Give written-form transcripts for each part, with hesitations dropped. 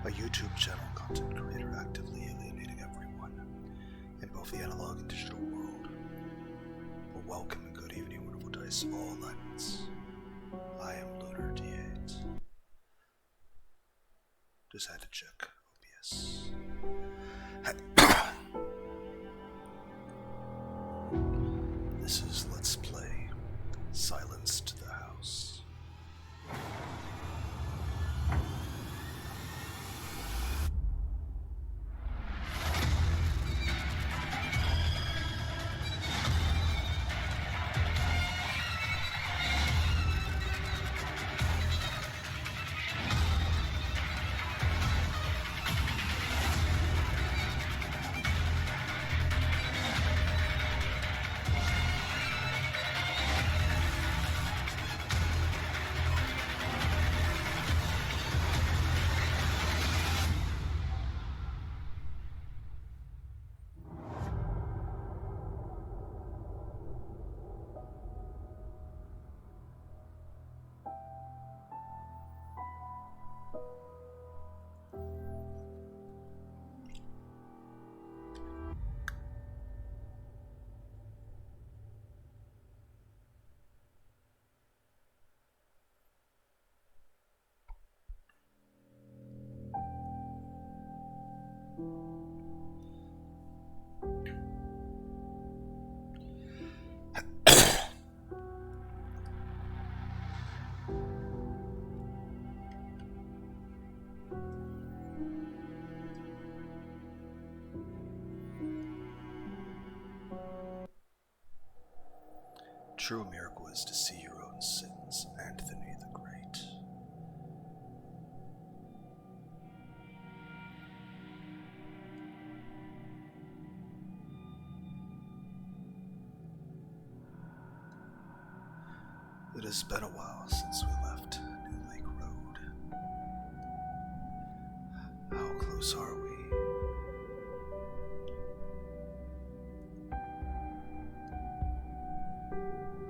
a YouTube channel content creator actively alienating everyone in both the analog and digital world. Well, welcome and good evening, wonderful dice, all alignments. I am Lunar D8. Just had to check OBS. This is Let's Play Silenced the House. True miracle is to see your own sins, Anthony the Great. It has been a while since we left New Lake Road. How close are we?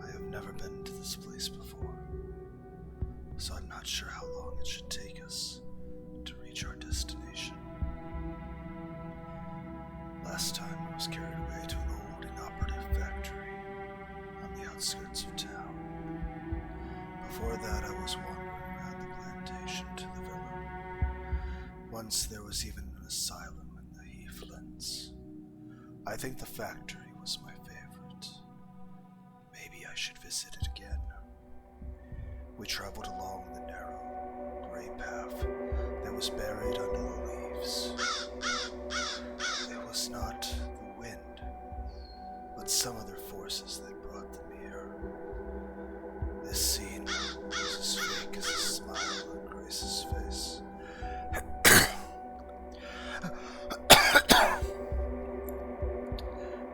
I have never been to this place before, so I'm not sure how long it should take us to reach our destination. Last time I was carried away to an old inoperative factory on the outskirts of town. Before that, I was wandering around the plantation to the villa. Once there was even an asylum in the Heathlands. I think the factory was my favorite. Maybe I should visit it again. We traveled along the narrow, gray path that was buried under the leaves. It was not the wind, but some other forces that brought them here. This scene was as fake as a smile on Grace's face.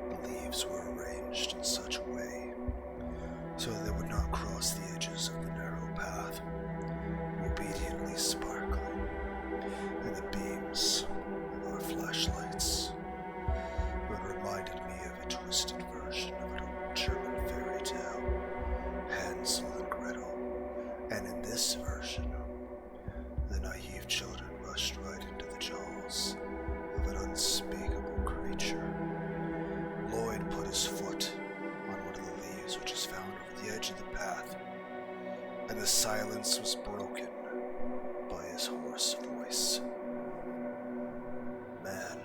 The leaves were arranged in such a way so that they would not cross the edges of the narrow path, obediently sparkling in the beams of our flashlights. It reminded me of a twisted version of an old German fairy tale, Hansel and Gretel, and in this version, the naive children rushed right into the jaws of an unspeakable creature. Lloyd put his foot on one of the leaves which is found over the edge of the path, and the silence was broken by his hoarse voice. Man,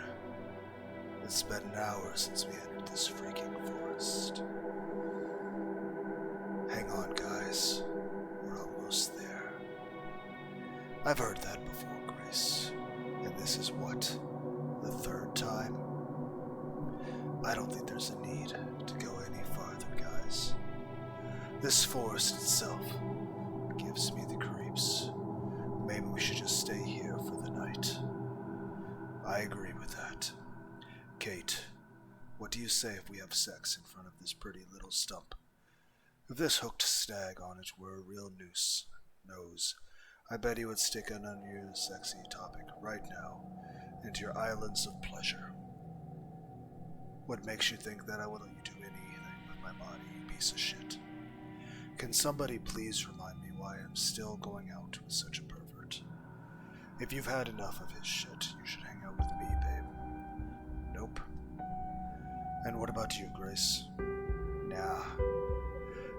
it's been an hour since we entered this freaking forest. Hang on, guys. We're almost there. I've heard that before, Grace. And this is what? The third time? I don't think there's a need to go any farther, guys. This forest itself gives me the creeps. Maybe we should just stay here for the night. I agree with that. Kate, what do you say if we have sex in front of this pretty little stump? If this hooked stag on it were a real nose, I bet he would stick an unused sexy topic right now into your islands of pleasure. What makes you think that I will let you do anything with my body, you piece of shit? Can somebody please remind me why I'm still going out with such a pervert? If you've had enough of his shit, you should hang out with me, babe. Nope. And what about you, Grace? Nah.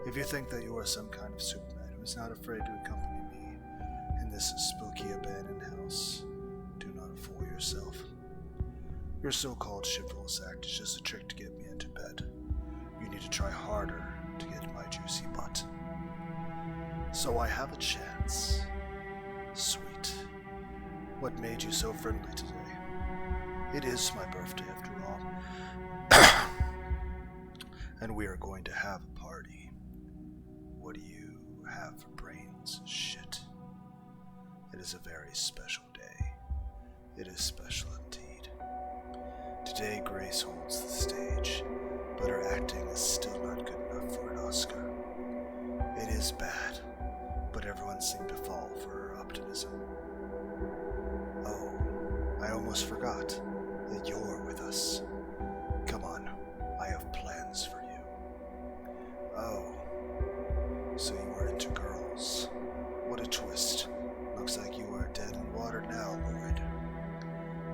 If you think that you are some kind of Superman who is not afraid to accompany me in this spooky abandoned house, do not fool yourself. Your so-called chivalrous act is just a trick to get me into bed. You need to try harder to get my juicy butt. So I have a chance. Sweet. What made you so friendly today? It is my birthday after all. And we are going to have a party. What do you have for brains? Shit. It is a very special day. It is special indeed. Today Grace holds the stage, but her acting is still not good enough for an Oscar. It is bad, but everyone seemed to fall for her optimism. Oh, I almost forgot that you're with us. Come on, I have plans for you. Oh, so you are into girls. What a twist. Looks like you are dead in water now, Lloyd.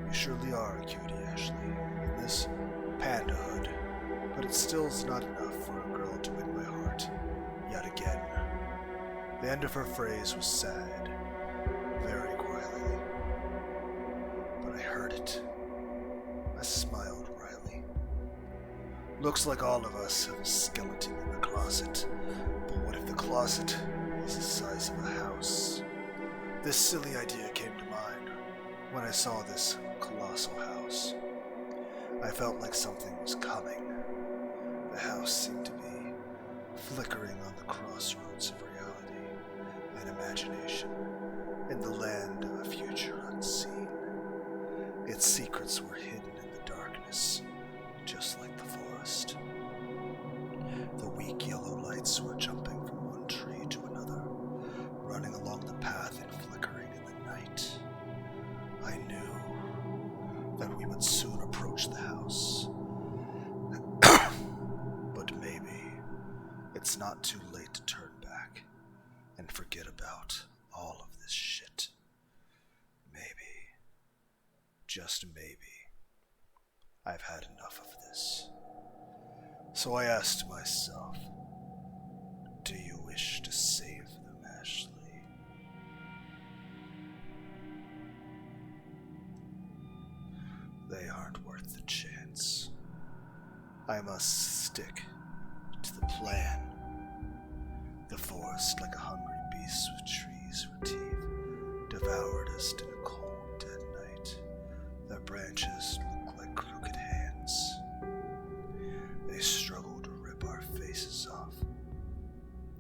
You surely are a cutie, Ashley, in this pandahood, but it still is not enough for a girl to win my heart, yet again. The end of her phrase was sad, very quietly, but I heard it. I smiled wryly. Looks like all of us have a skeleton in the closet, but what if the closet is the size of a house? This silly idea came to mind when I saw this colossal house. I felt like something was coming. The house seemed to be flickering on the crossroads of reality and imagination in the land of a future unseen. Its secrets were hidden in the darkness, just like the forest. The weak yellow lights were jumping from one tree to another, running along the path and flickering in the night. I knew that we would soon approach the house. But maybe it's not too late to turn back and forget about all of this shit. Maybe, just maybe, I've had enough of this. So I asked myself, do you wish to save them, Ashley? They aren't worth the chance. I must stick to the plan. The forest, like a hungry beast with trees for teeth, devoured us in a cold, dead night. Their branches looked like crooked hands. They struggled to rip our faces off.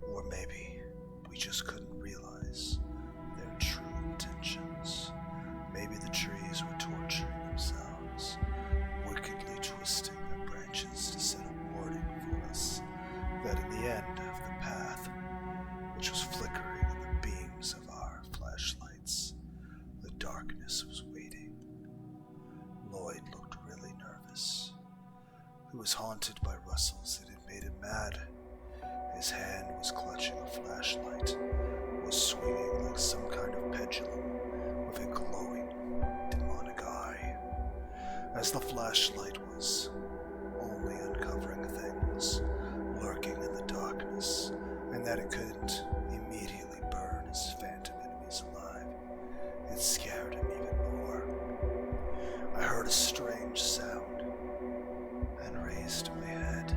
Or maybe we just couldn't realize their true intentions. Maybe the trees were torturing themselves, wickedly twisting their branches to set a warning for us that in the end of the path, which was flickering in the beams of our flashlights, the darkness was waiting. Lloyd looked really nervous. He was haunted by rustles that had made him mad. His hand was clutching a flashlight, was swinging like some kind of pendulum with a glowing, demonic eye. As the flashlight was only uncovering things lurking in the darkness, and that it couldn't immediately burn his phantom enemies alive, it scared him even more. I heard a strange sound and raised my head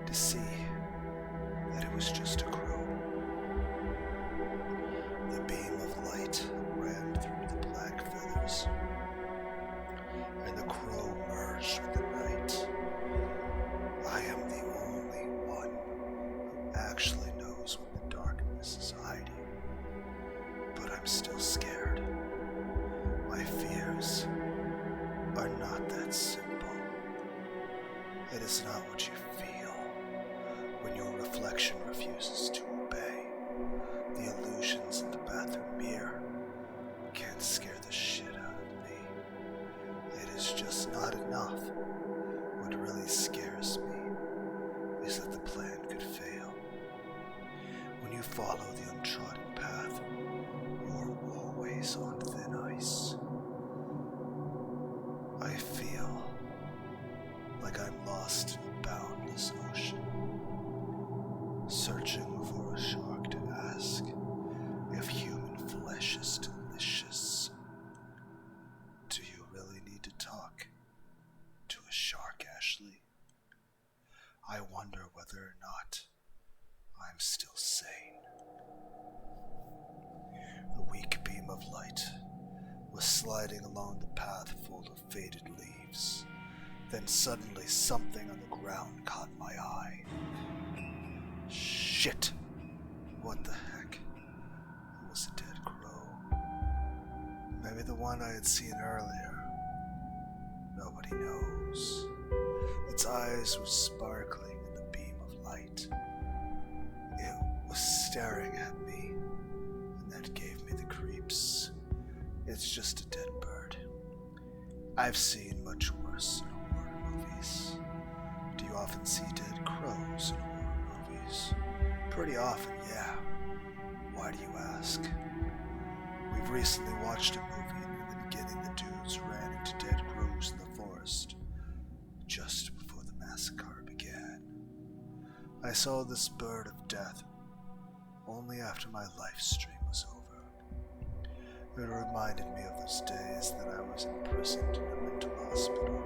to see that it was just a crow. The beam of light ran through the black feathers, and the crow merged with the night. I am the only one who actually knows what the darkness is hiding, but I'm still scared. My fears are not that simple. It is not what you feel when your reflection refuses to obey. The illusions in the bathroom mirror can't scare the shit out of me. It is just not enough. What really scares me is that the plan could fail. When you follow the untrodden path, you're always on thin lost in a boundless ocean, searching for a shark to ask if human flesh is delicious. Do you really need to talk to a shark, Ashley? I wonder whether or not I'm still sane. The weak beam of light was sliding along the path full of faded leaves. Then suddenly something on the ground caught my eye. Shit! What the heck? It was a dead crow. Maybe the one I had seen earlier. Nobody knows. Its eyes were sparkling in the beam of light. It was staring at me, and that gave me the creeps. It's just a dead bird. I've seen much worse in horror movies. Do you often see dead crows in horror movies? Pretty often, yeah. Why do you ask? We've recently watched a movie, and in the beginning the dudes ran into dead crows in the forest, just before the massacre began. I saw this bird of death only after my life stream was over. It reminded me of those days that I was imprisoned in a mental hospital.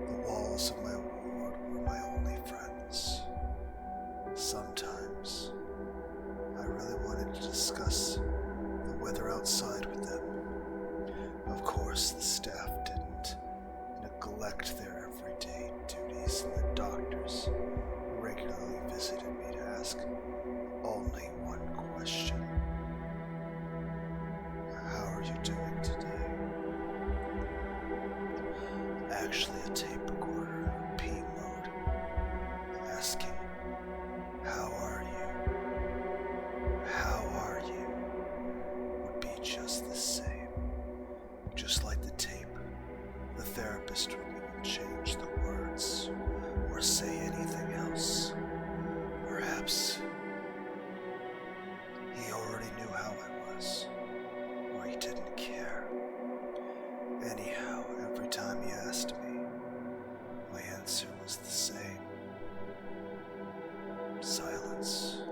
The walls of my ward were my only friends. Sometimes, I really wanted to discuss the weather outside with them. Of course, the staff didn't neglect their everyday duties, and the doctors regularly visited me to ask only one question. How are you doing today? Actually, a tape recorder in P mode, asking, how are you? How are you? Would be just the same. Just like the tape, the therapist wouldn't even change the words or say anything else. Perhaps he already knew how I was, or he didn't care. Anyhow, every time he asked me, my answer was the same. Silence.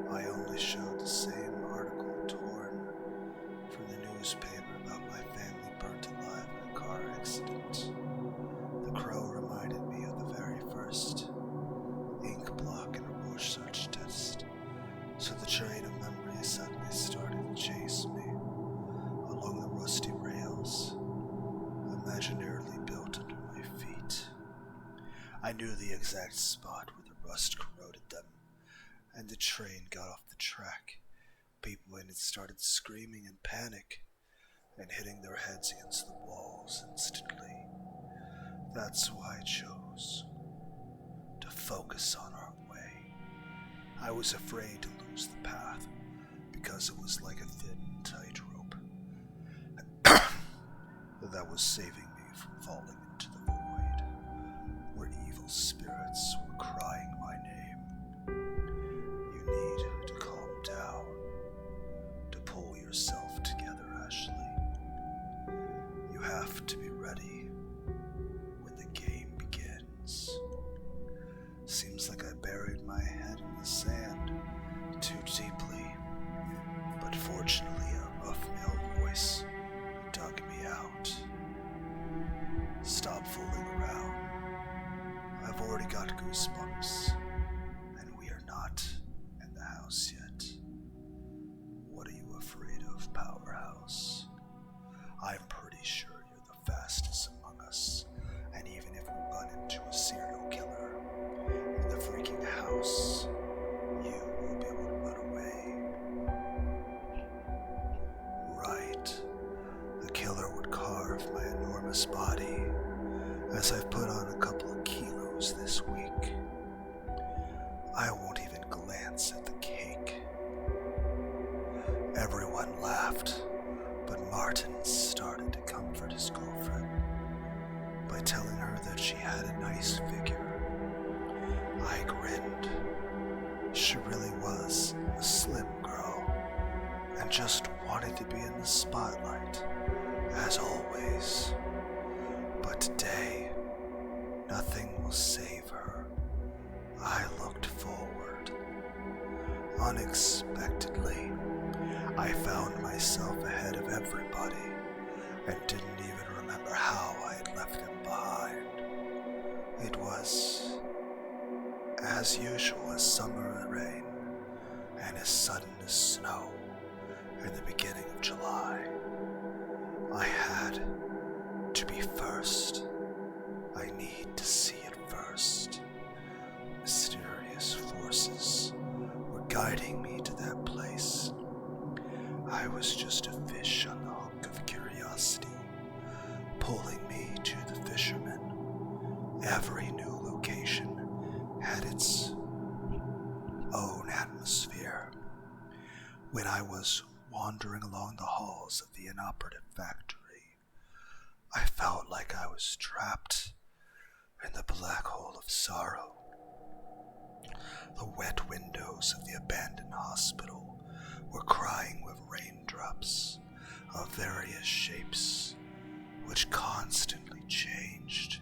I only showed the same article torn from the newspaper about my family burnt alive in a car accident. The crow reminded me of the very first ink block in a Rorschach test, so the train of memory suddenly started to chase me along the rusty rails, imaginarily built under my feet. I knew the exact spot where the rust corroded them, and the train got off the track. People in it started screaming in panic and hitting their heads against the walls instantly. That's why I chose to focus on our way. I was afraid to lose the path because it was like a thin tightrope that was saving me from falling into the void where evil spirits were crying my name. You need to calm down, to pull yourself together, Ashley. You have to be ready when the game begins. Seems like I buried my head in the sand too deeply, but fortunately a rough male voice dug me out. Stop fooling around. I've already got goosebumps, and we are not in the house yet. What are you afraid of, Powerhouse? I'm pretty sure you're the fastest among us, and even if we run into a serial killer in the freaking house, you will be able to run away. Right. The killer would carve my enormous body, as I've put on a couple of kilos this week. I won't even glance at the cake. Everyone laughed, but Martin started to comfort his girlfriend by telling her that she had a nice figure. I grinned. She really was a slim girl, and just wanted to be in the spotlight, as always. But today, nothing unexpectedly, I found myself ahead of everybody and didn't even remember how I had left them behind. It was as usual as summer rain and as sudden as snow in the beginning of July. I had to be first. I need to see it first. Mysterious forces were guiding me to that place. I was just a fish on the hook of curiosity, pulling me to the fishermen. Every new location had its own atmosphere. When I was wandering along the halls of the inoperative factory, I felt like I was trapped in the black hole of sorrow. The wet windows of the abandoned hospital were crying with raindrops of various shapes, which constantly changed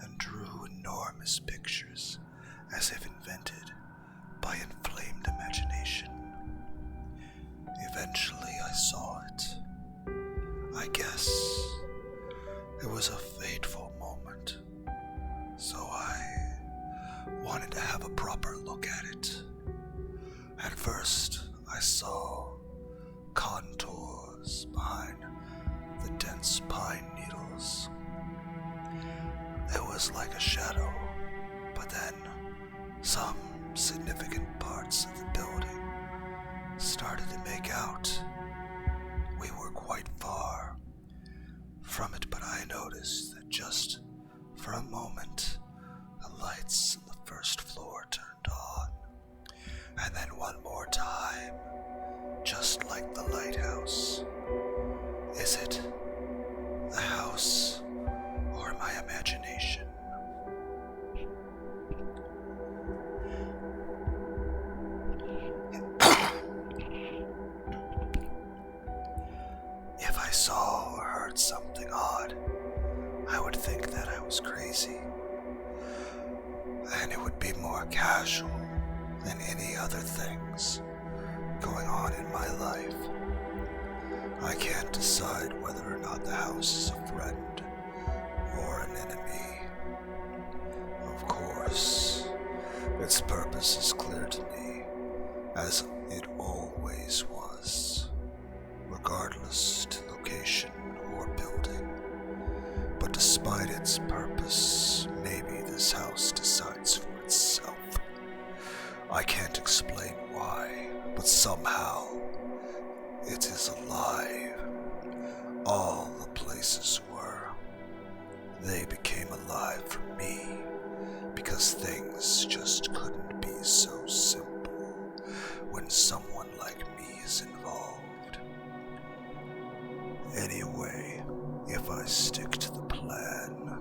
and drew enormous pictures as if invented by inflamed imagination. Eventually I saw it. I guess it was a fateful moment, so I wanted to have a proper look at it. At first, I saw contours behind the dense pine needles. It was like a shadow, but then some significant parts of the building started to make out. We were quite far from it, but I noticed that just for a moment, the lights on the first floor turned on, and then one more time, just like the lighthouse. Is it the house or my imagination? If I saw or heard something odd, I would think that I was crazy, and it would be more casual than any other things going on in my life. I can't decide whether or not the house is a friend or an enemy. Of course, its purpose is clear to me, as it always was, regardless to location or building. But despite its purpose, maybe this house decides for itself. I can't explain why, but somehow it is alive. All the places were. They became alive for me because things just couldn't be so simple when someone like me is involved. Anyway, if I stick to the plan,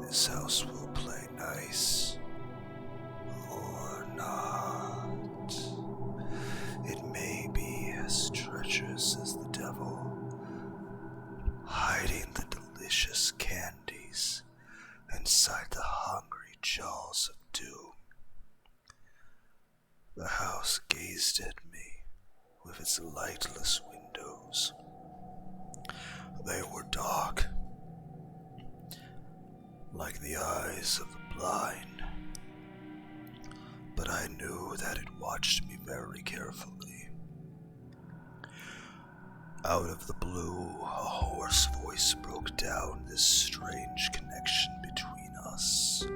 this house will play nice or not. It may be as treacherous as the devil, hiding the delicious candies inside the hungry jaws of doom. The house gazed at me with its lightless windows. They were dark, like the eyes of the blind, but I knew that it watched me very carefully. Out of the blue, a hoarse voice broke down this strange connection between us.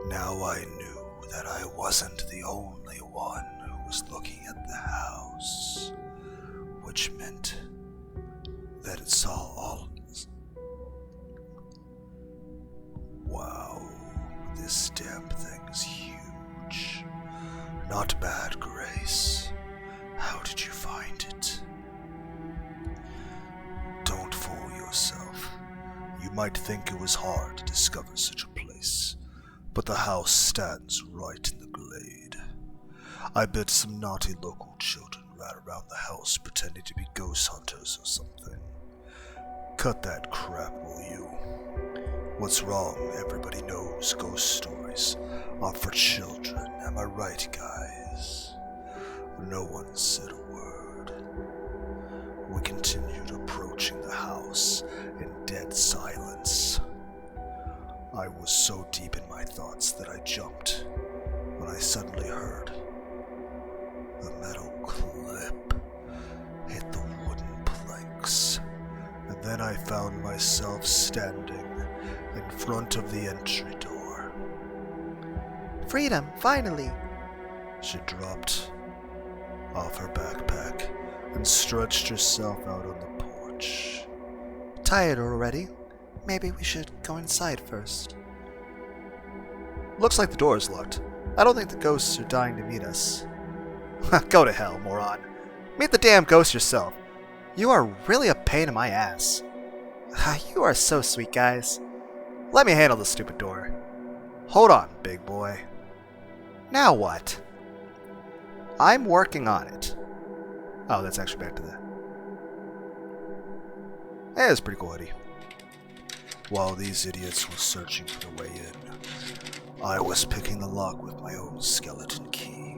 Now I knew that I wasn't the only one who was looking at the house, which meant that it saw all. Wow, this damn thing's huge. Not bad, Grace. How did you find it? Don't fool yourself. You might think it was hard to discover such a place, but the house stands right in the glade. I bet some naughty local children ran around the house pretending to be ghost hunters or something. Cut that crap, will you? What's wrong? Everybody knows ghost stories are for children. Am I right, guys? No one said a word. We continued approaching the house in dead silence. I was so deep in my thoughts that I jumped when I suddenly heard the metal clip hit the wooden planks, and then I found myself standing in front of the entry door. Freedom, finally! She dropped off her backpack and stretched herself out on the porch. Tired already? Maybe we should go inside first. Looks like the door is locked. I don't think the ghosts are dying to meet us. Go to hell, moron. Meet the damn ghost yourself. You are really a pain in my ass. You are so sweet, guys. Let me handle the stupid door. Hold on, big boy. Now what? I'm working on it. Oh, that's actually back to the... Hey, that's pretty cool, Eddie. While these idiots were searching for the way in, I was picking the lock with my own skeleton key.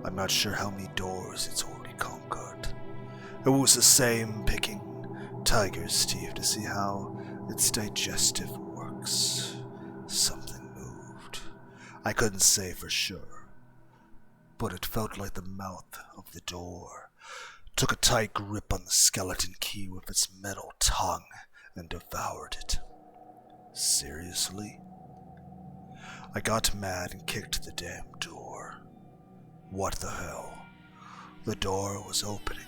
I'm not sure how many doors it's already conquered. It was the same picking tiger's teeth to see how its digestive works. Something moved. I couldn't say for sure, but it felt like the mouth of the door took a tight grip on the skeleton key with its metal tongue and devoured it. Seriously? I got mad and kicked the damn door. What the hell? The door was opening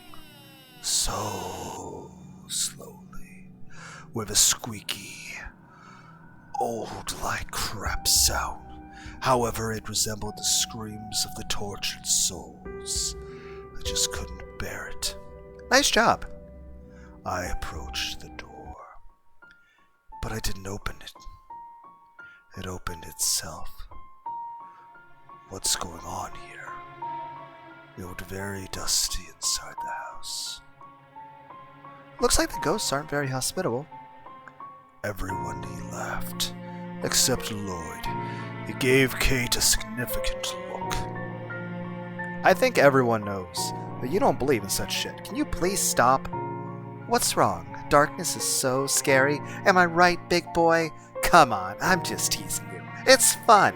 so slowly, with a squeaky, old-like crap sound. However, it resembled the screams of the tortured souls. I just couldn't bear it. Nice job. I approached the door, but I didn't open it. It opened itself. What's going on here? It looked very dusty inside the house. Looks like the ghosts aren't very hospitable. Everyone laughed, except Lloyd. He gave Kate a significant look. I think everyone knows that you don't believe in such shit. Can you please stop? What's wrong? Darkness is so scary. Am I right, big boy? Come on, I'm just teasing you. It's fun.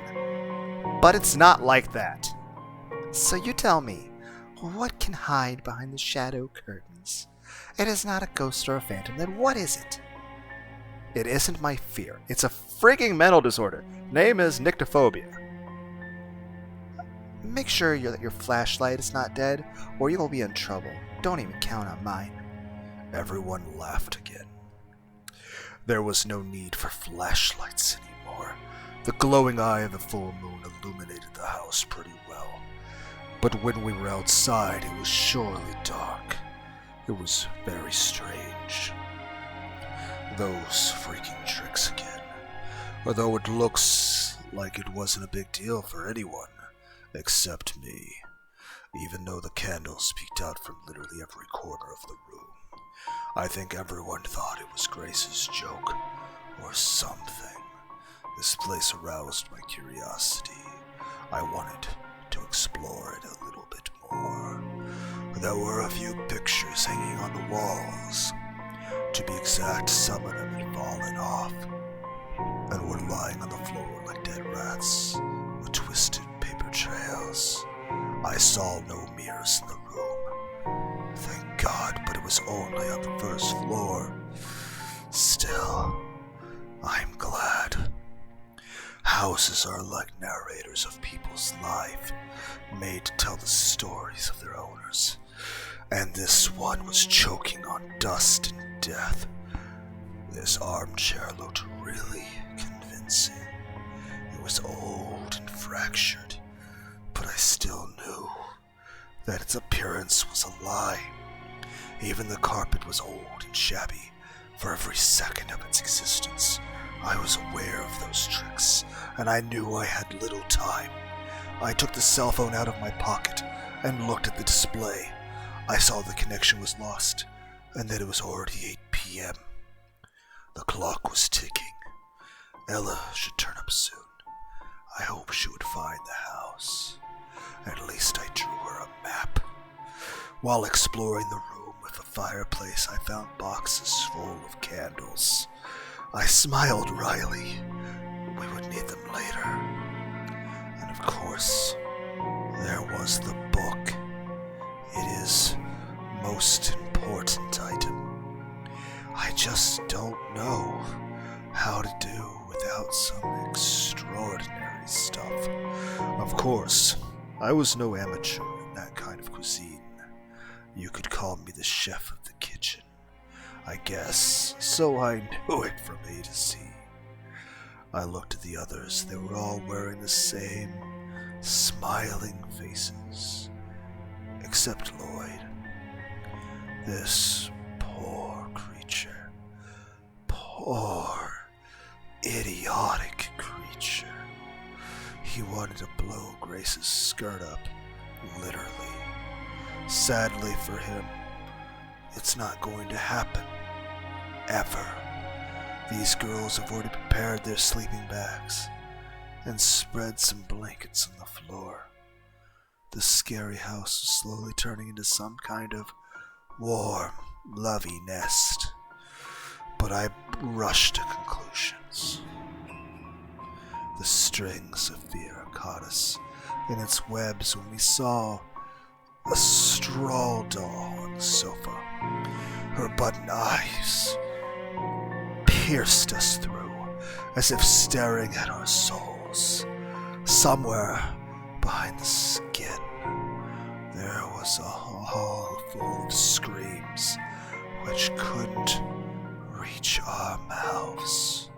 But it's not like that. So you tell me, what can hide behind the shadow curtains? It is not a ghost or a phantom, then what is it? It isn't my fear. It's a frigging mental disorder. Name is nyctophobia. Make sure that your flashlight is not dead, or you will be in trouble. Don't even count on mine. Everyone laughed again. There was no need for flashlights anymore. The glowing eye of the full moon illuminated the house pretty well. But when we were outside, it was surely dark. It was very strange. Those freaking tricks again. Although it looks like it wasn't a big deal for anyone, except me. Even though the candles peeked out from literally every corner of the room. I think everyone thought it was Grace's joke, or something. This place aroused my curiosity. I wanted to explore it a little bit more. There were a few pictures hanging on the walls. To be exact, some of them had fallen off, and were lying on the floor like dead rats, with twisted paper trails. I saw no mirrors in the room. Thank God, but it was only on the first floor. Still, I'm glad. Houses are like narrators of people's life, made to tell the stories of their owners. And this one was choking on dust and death. This armchair looked really convincing. It was old and fractured, but I still knew that its appearance was a lie. Even the carpet was old and shabby for every second of its existence. I was aware of those tricks, and I knew I had little time. I took the cell phone out of my pocket and looked at the display. I saw the connection was lost, and that it was already 8 p.m. The clock was ticking. Ella should turn up soon. I hope she would find the house. At least I drew her a map. While exploring the room with a fireplace, I found boxes full of candles. I smiled wryly. We would need them later. And of course, there was the book. It is most important item. I just don't know how to do without some extraordinary stuff. Of course, I was no amateur in that kind of cuisine. You could call me the chef of the kitchen, I guess, so I knew it from A to Z. I looked at the others. They were all wearing the same smiling faces, except Lloyd. This poor creature. Poor, idiotic creature. He wanted to blow Grace's skirt up, literally. Sadly for him, it's not going to happen. Ever. These girls have already prepared their sleeping bags and spread some blankets on the floor. The scary house was slowly turning into some kind of warm, lovey nest. But I rushed to conclusions. The strings of fear caught us in its webs when we saw a straw doll on the sofa. Her button eyes pierced us through, as if staring at our souls. Somewhere behind the skin, there was a hall full of screams which couldn't reach our mouths.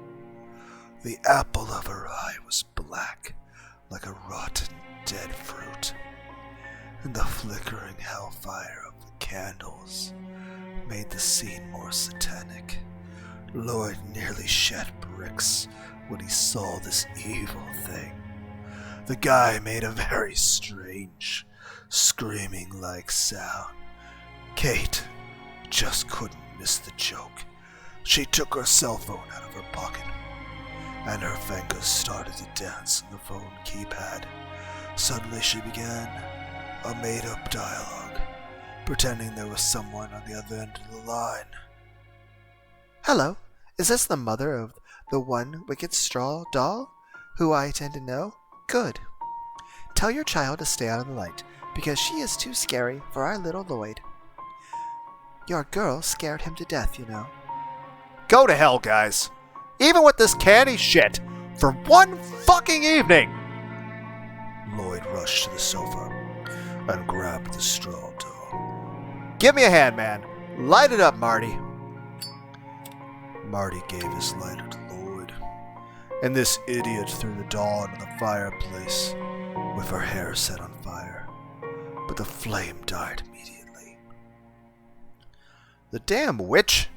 The apple of her eye was black, like a rotten dead fruit, and the flickering hellfire of the candles made the scene more satanic. Lloyd nearly shed bricks when he saw this evil thing. The guy made a very strange, screaming-like sound. Kate just couldn't miss the joke. She took her cell phone out of her pocket, and her fingers started to dance on the phone keypad. Suddenly she began a made-up dialogue, pretending there was someone on the other end of the line. Hello, is this the mother of the one wicked straw doll, who I tend to know? Good. Tell your child to stay out of the light, because she is too scary for our little Lloyd. Your girl scared him to death, you know. Go to hell, guys. Even with this candy shit, for one fucking evening! Lloyd rushed to the sofa and grabbed the straw doll. Give me a hand, man. Light it up, Marty. Marty gave his lighter to Lloyd, and this idiot threw the doll into the fireplace with her hair set on fire, but the flame died immediately. The damn witch!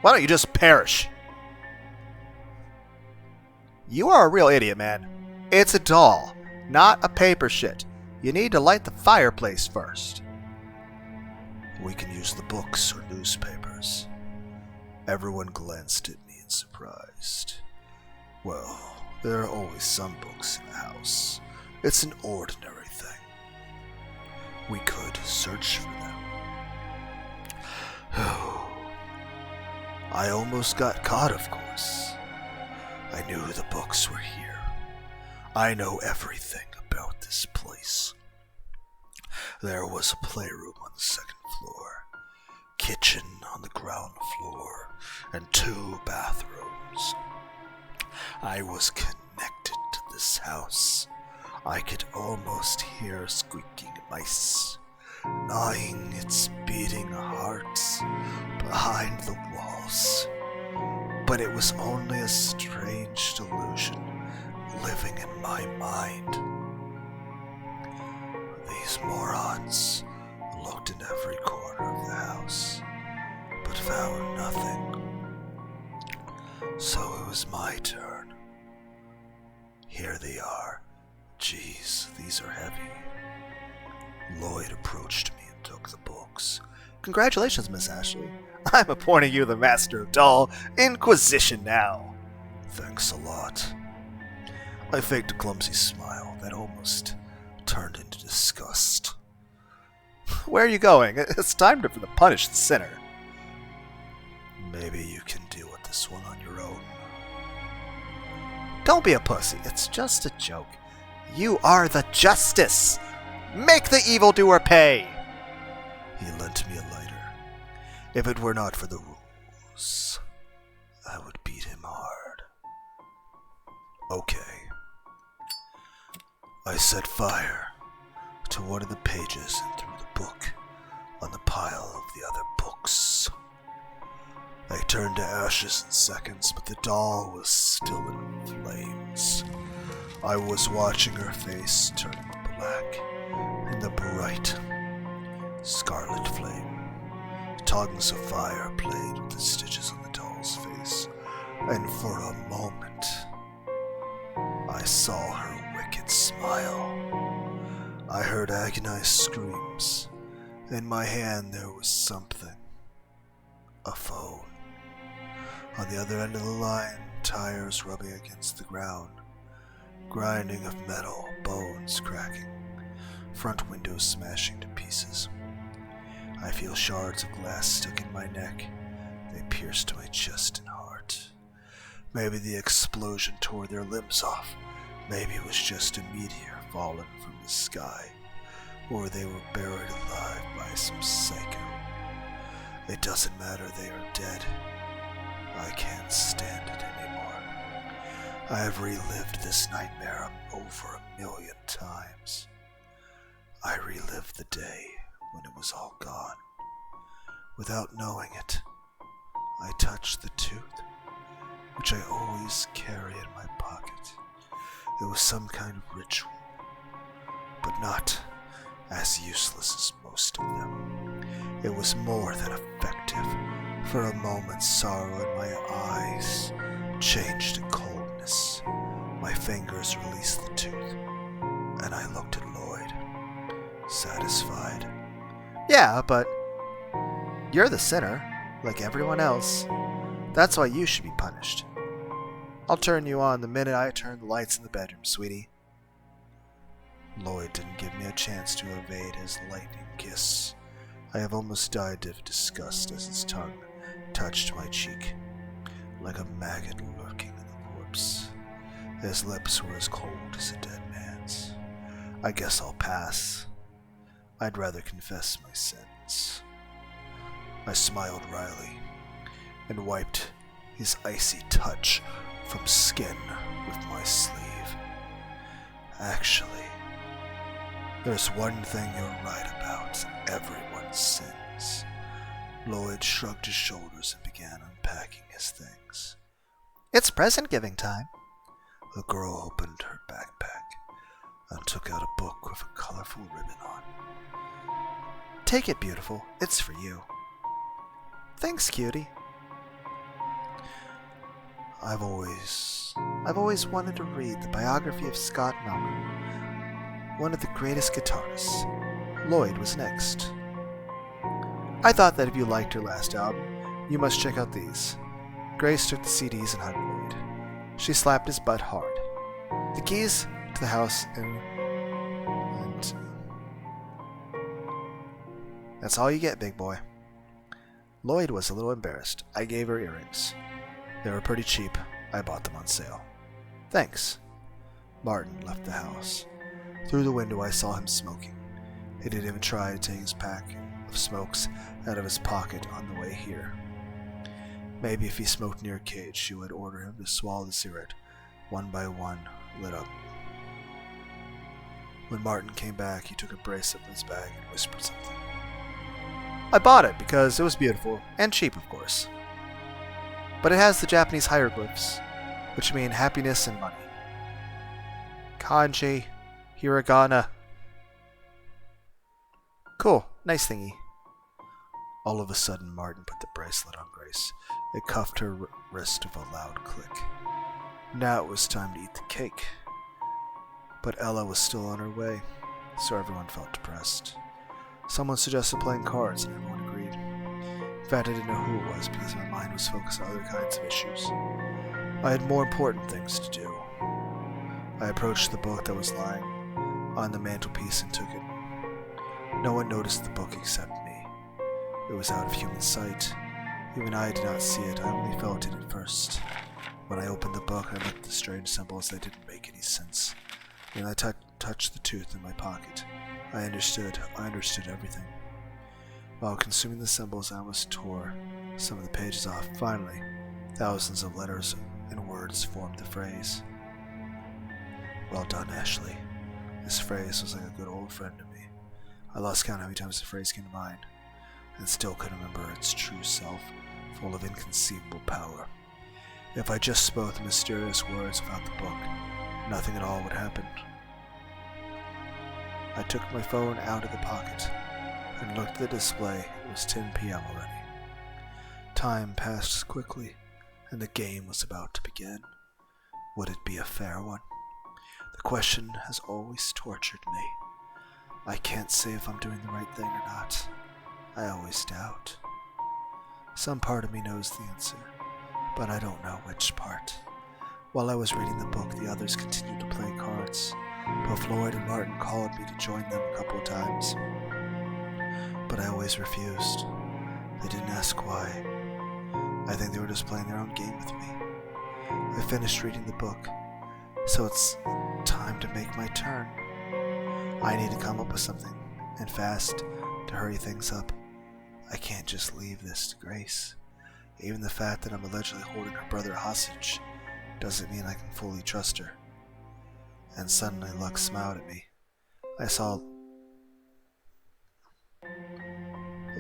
Why don't you just perish? You are a real idiot, man. It's a doll, not a paper shit. You need to light the fireplace first. We can use the books or newspapers. Everyone glanced at me in surprise. Well, there are always some books in the house. It's an ordinary thing. We could search for them. I almost got caught, of course. I knew the books were here. I know everything about this place. There was a playroom on the second floor, kitchen on the ground floor, and 2 bathrooms. I was connected to this house. I could almost hear squeaking mice, gnawing its beating hearts behind the walls. But it was only a strange delusion living in my mind. These morons looked in every corner of the house, but found nothing. So it was my turn. Here they are. Geez, these are heavy. Lloyd approached me and took the books. Congratulations, Miss Ashley. I'm appointing you the Master of Doll Inquisition now. Thanks a lot. I faked a clumsy smile that almost turned into disgust. Where are you going? It's time to punish the sinner. Maybe you can deal with this one on your own. Don't be a pussy. It's just a joke. You are the justice. Make the evildoer pay. He lent me a lighter. If it were not for the rules, I would beat him hard. Okay. I set fire to one of the pages and threw the book on the pile of the other books. They turned to ashes in seconds, but the doll was still in flames. I was watching her face turning black in the bright scarlet flame. Tongues of fire played with the stitches on the doll's face, and for a moment, I saw her wicked smile. I heard agonized screams. In my hand there was something. A phone. On the other end of the line, tires rubbing against the ground. Grinding of metal, bones cracking. Front windows smashing to pieces. I feel shards of glass stuck in my neck. They pierced my chest and heart. Maybe the explosion tore their limbs off. Maybe it was just a meteor fallen from the sky. Or they were buried alive by some psycho. It doesn't matter, they are dead. I can't stand it anymore. I have relived this nightmare over 1,000,000 times. I relived the day when it was all gone. Without knowing it, I touched the tooth, which I always carry in my pocket. It was some kind of ritual, but not as useless as most of them. It was more than effective. For a moment, sorrow in my eyes changed to coldness. My fingers released the tooth, and I looked at Lloyd, satisfied. Yeah, but you're the sinner, like everyone else. That's why you should be punished. I'll turn you on the minute I turn the lights in the bedroom, sweetie. Lloyd didn't give me a chance to evade his lightning kiss. I have almost died of disgust as his tongue touched my cheek, like a maggot lurking in the corpse. His lips were as cold as a dead man's. I guess I'll pass. I'd rather confess my sins. I smiled wryly and wiped his icy touch from skin with my sleeve. Actually, there's one thing you're right about. Everyone sins. Lloyd shrugged his shoulders and began unpacking his things. It's present giving time. The girl opened her backpack and took out a book with a colorful ribbon on. Take it, beautiful. It's for you. Thanks, cutie. I've always wanted to read the biography of Scott Malcolm, one of the greatest guitarists. Lloyd was next. I thought that if you liked her last album, you must check out these. Grace took the CDs and hugged Lloyd. She slapped his butt hard. The keys to the house and that's all you get, big boy. Lloyd was a little embarrassed. I gave her earrings. They were pretty cheap. I bought them on sale. Thanks. Martin left the house. Through the window I saw him smoking. He didn't even try to take his pack of smokes out of his pocket on the way here. Maybe if he smoked near a cage, she would order him to swallow the cigarette, one by one, lit up. When Martin came back, he took a bracelet from his bag and whispered something. I bought it because it was beautiful, and cheap, of course. But it has the Japanese hieroglyphs, which mean happiness and money. Kanji, hiragana. Cool, nice thingy. All of a sudden, Martin put the bracelet on Grace. It cuffed her wrist with a loud click. Now it was time to eat the cake. But Ella was still on her way, so everyone felt depressed. Someone suggested playing cards, and everyone agreed. In fact, I didn't know who it was because my mind was focused on other kinds of issues. I had more important things to do. I approached the book that was lying on the mantelpiece and took it. No one noticed the book except me. It was out of human sight. Even I did not see it, I only felt it at first. When I opened the book, I looked at the strange symbols that didn't make any sense. When I touched the tooth in my pocket, I understood everything. While consuming the symbols, I almost tore some of the pages off. Finally, thousands of letters and words formed the phrase. Well done, Ashley. This phrase was like a good old friend to me. I lost count how many times the phrase came to mind, and still couldn't remember its true self, full of inconceivable power. If I just spoke the mysterious words without the book, nothing at all would happen. I took my phone out of the pocket and looked at the display. It was 10 p.m. already. Time passed quickly, and the game was about to begin. Would it be a fair one? The question has always tortured me. I can't say if I'm doing the right thing or not. I always doubt. Some part of me knows the answer, but I don't know which part. While I was reading the book, the others continued to play cards. Both Lloyd and Martin called me to join them a couple of times, but I always refused. They didn't ask why. I think they were just playing their own game with me. I finished reading the book, so it's time to make my turn. I need to come up with something, and fast, to hurry things up. I can't just leave this to Grace. Even the fact that I'm allegedly holding her brother hostage doesn't mean I can fully trust her. And suddenly luck smiled at me. I saw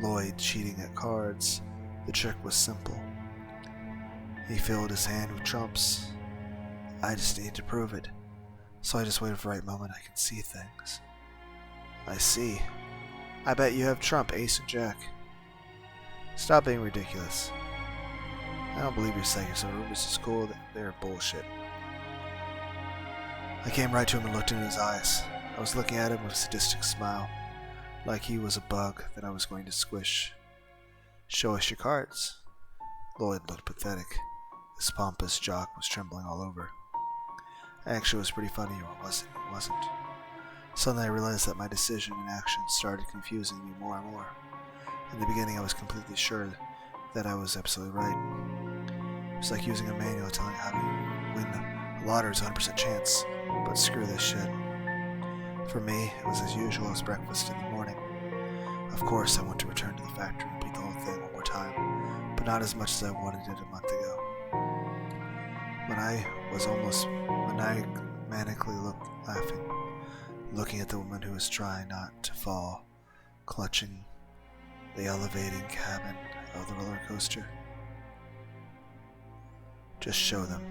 Lloyd cheating at cards. The trick was simple. He filled his hand with trumps. I just needed to prove it. So I just waited for the right moment I can see things. I see. I bet you have trump, ace, and jack. Stop being ridiculous. I don't believe you're saying yourself. Rumors to school, they're bullshit. I came right to him and looked into his eyes. I was looking at him with a sadistic smile, like he was a bug that I was going to squish. Show us your cards. Lloyd looked pathetic. His pompous jock was trembling all over. Actually, it was pretty funny, or was it? It wasn't. Suddenly I realized that my decision and action started confusing me more and more. In the beginning, I was completely sure that I was absolutely right. It was like using a manual telling how to win a lottery's 100% chance. But screw this shit. For me, it was as usual as breakfast in the morning. Of course, I want to return to the factory and beat the whole thing one more time, but not as much as I wanted it a month ago. When I was almost manically laughing, looking at the woman who was trying not to fall, clutching the elevating cabin of the roller coaster. Just show them.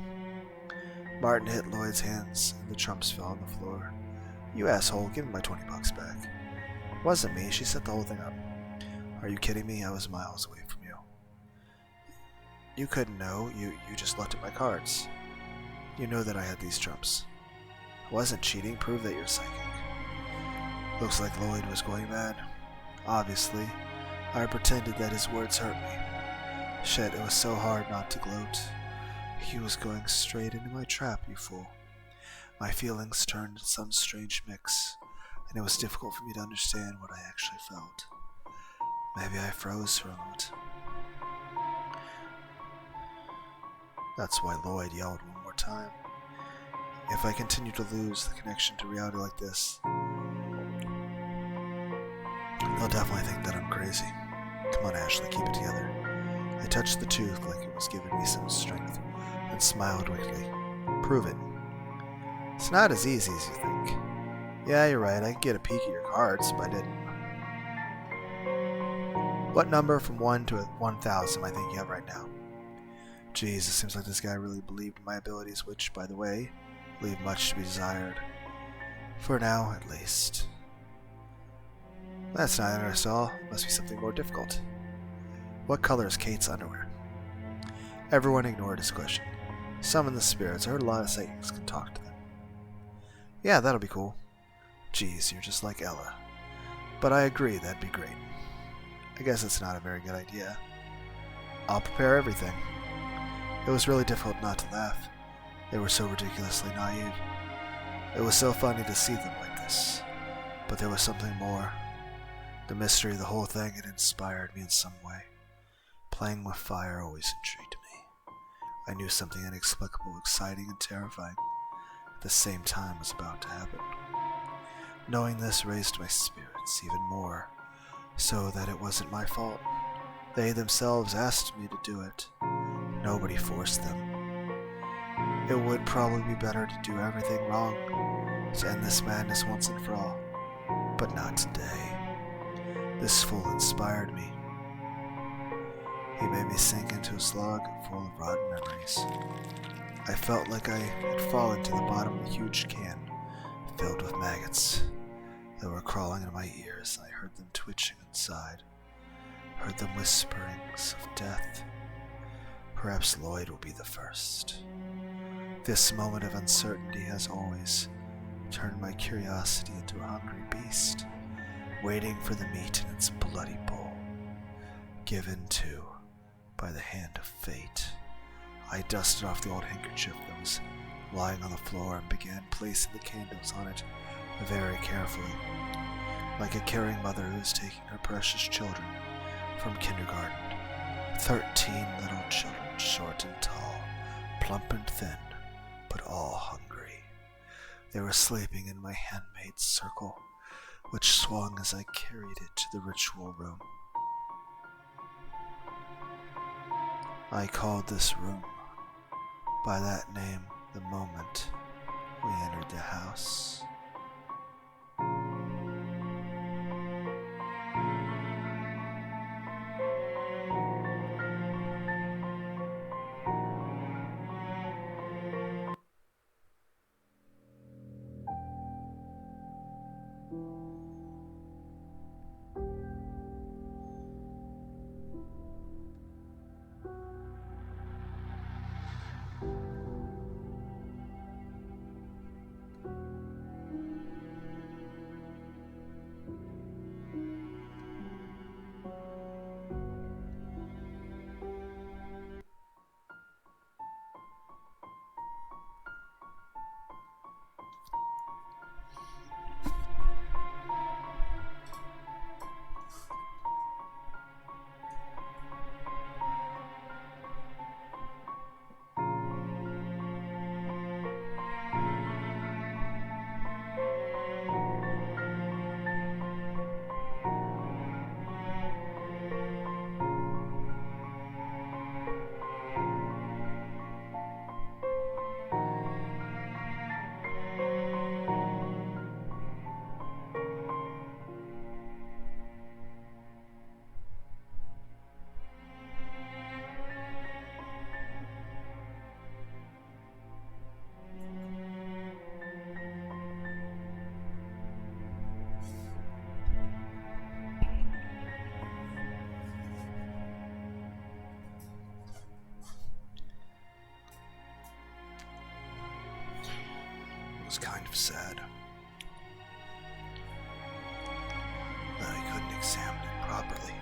Martin hit Lloyd's hands, and the trumps fell on the floor. You asshole, give me my $20 back. It wasn't me, she set the whole thing up. Are you kidding me? I was miles away from you. You couldn't know, you just looked at my cards. You know that I had these trumps. I wasn't cheating, prove that you're psychic. Looks like Lloyd was going mad. Obviously, I pretended that his words hurt me. Shit, it was so hard not to gloat. He was going straight into my trap, you fool. My feelings turned to some strange mix, and it was difficult for me to understand what I actually felt. Maybe I froze for a moment. That's why Lloyd yelled one more time. If I continue to lose the connection to reality like this, they'll definitely think that I'm crazy. Come on, Ashley, keep it together. I touched the tooth like it was giving me some strength, and smiled wickedly. Prove it. It's not as easy as you think. Yeah, you're right, I could get a peek at your cards, but I didn't. What number from 1 to 1,000 I think you have right now? Jeez, it seems like this guy really believed in my abilities, which, by the way, leave much to be desired. For now, at least. That's not interesting at all. Must be something more difficult. What color is Kate's underwear? Everyone ignored his question. Summon the spirits. I heard a lot of psychics can talk to them. Yeah, that'll be cool. Geez, you're just like Ella. But I agree, that'd be great. I guess it's not a very good idea. I'll prepare everything. It was really difficult not to laugh. They were so ridiculously naive. It was so funny to see them like this, but there was something more. The mystery of the whole thing had inspired me in some way. Playing with fire always intrigued me. I knew something inexplicable, exciting, and terrifying at the same time was about to happen. Knowing this raised my spirits even more, so that it wasn't my fault. They themselves asked me to do it. Nobody forced them. It would probably be better to do everything wrong, to end this madness once and for all. But not today. This fool inspired me. He made me sink into a slog full of rotten memories. I felt like I had fallen to the bottom of a huge can filled with maggots that were crawling into my ears. I heard them twitching inside. Heard them whisperings of death. Perhaps Lloyd will be the first. This moment of uncertainty has always turned my curiosity into a hungry beast, waiting for the meat in its bloody bowl, given to by the hand of fate. I dusted off the old handkerchief that was lying on the floor and began placing the candles on it very carefully, like a caring mother who is taking her precious children from kindergarten. 13 little children, short and tall, plump and thin, but all hungry. They were sleeping in my handmade circle, which swung as I carried it to the ritual room. I called this room by that name the moment we entered the house. Was kind of sad that I couldn't examine it properly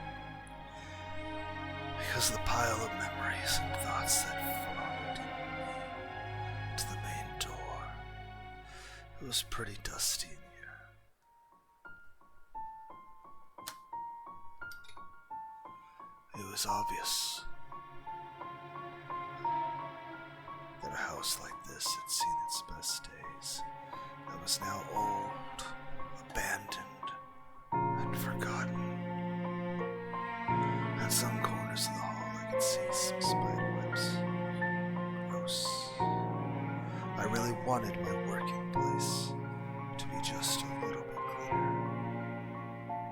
because the pile of memories and thoughts that followed me to the main door. It was pretty dusty in here. It was obvious that a house like this had seen its best days. That was now old, abandoned, and forgotten. At some corners of the hall I could see some spider webs. Gross. I really wanted my working place to be just a little bit cleaner.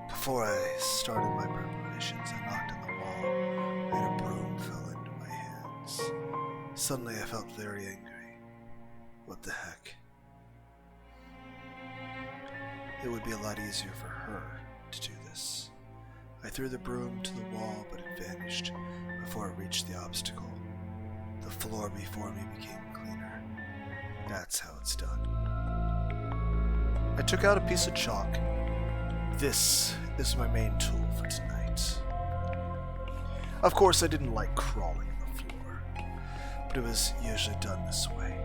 Before I started my preparations, I knocked on the wall and a broom fell into my hands. Suddenly I felt very angry. What the heck? It would be a lot easier for her to do this. I threw the broom to the wall, but it vanished before it reached the obstacle. The floor before me became cleaner. That's how it's done. I took out a piece of chalk. This is my main tool for tonight. Of course, I didn't like crawling on the floor, but it was usually done this way.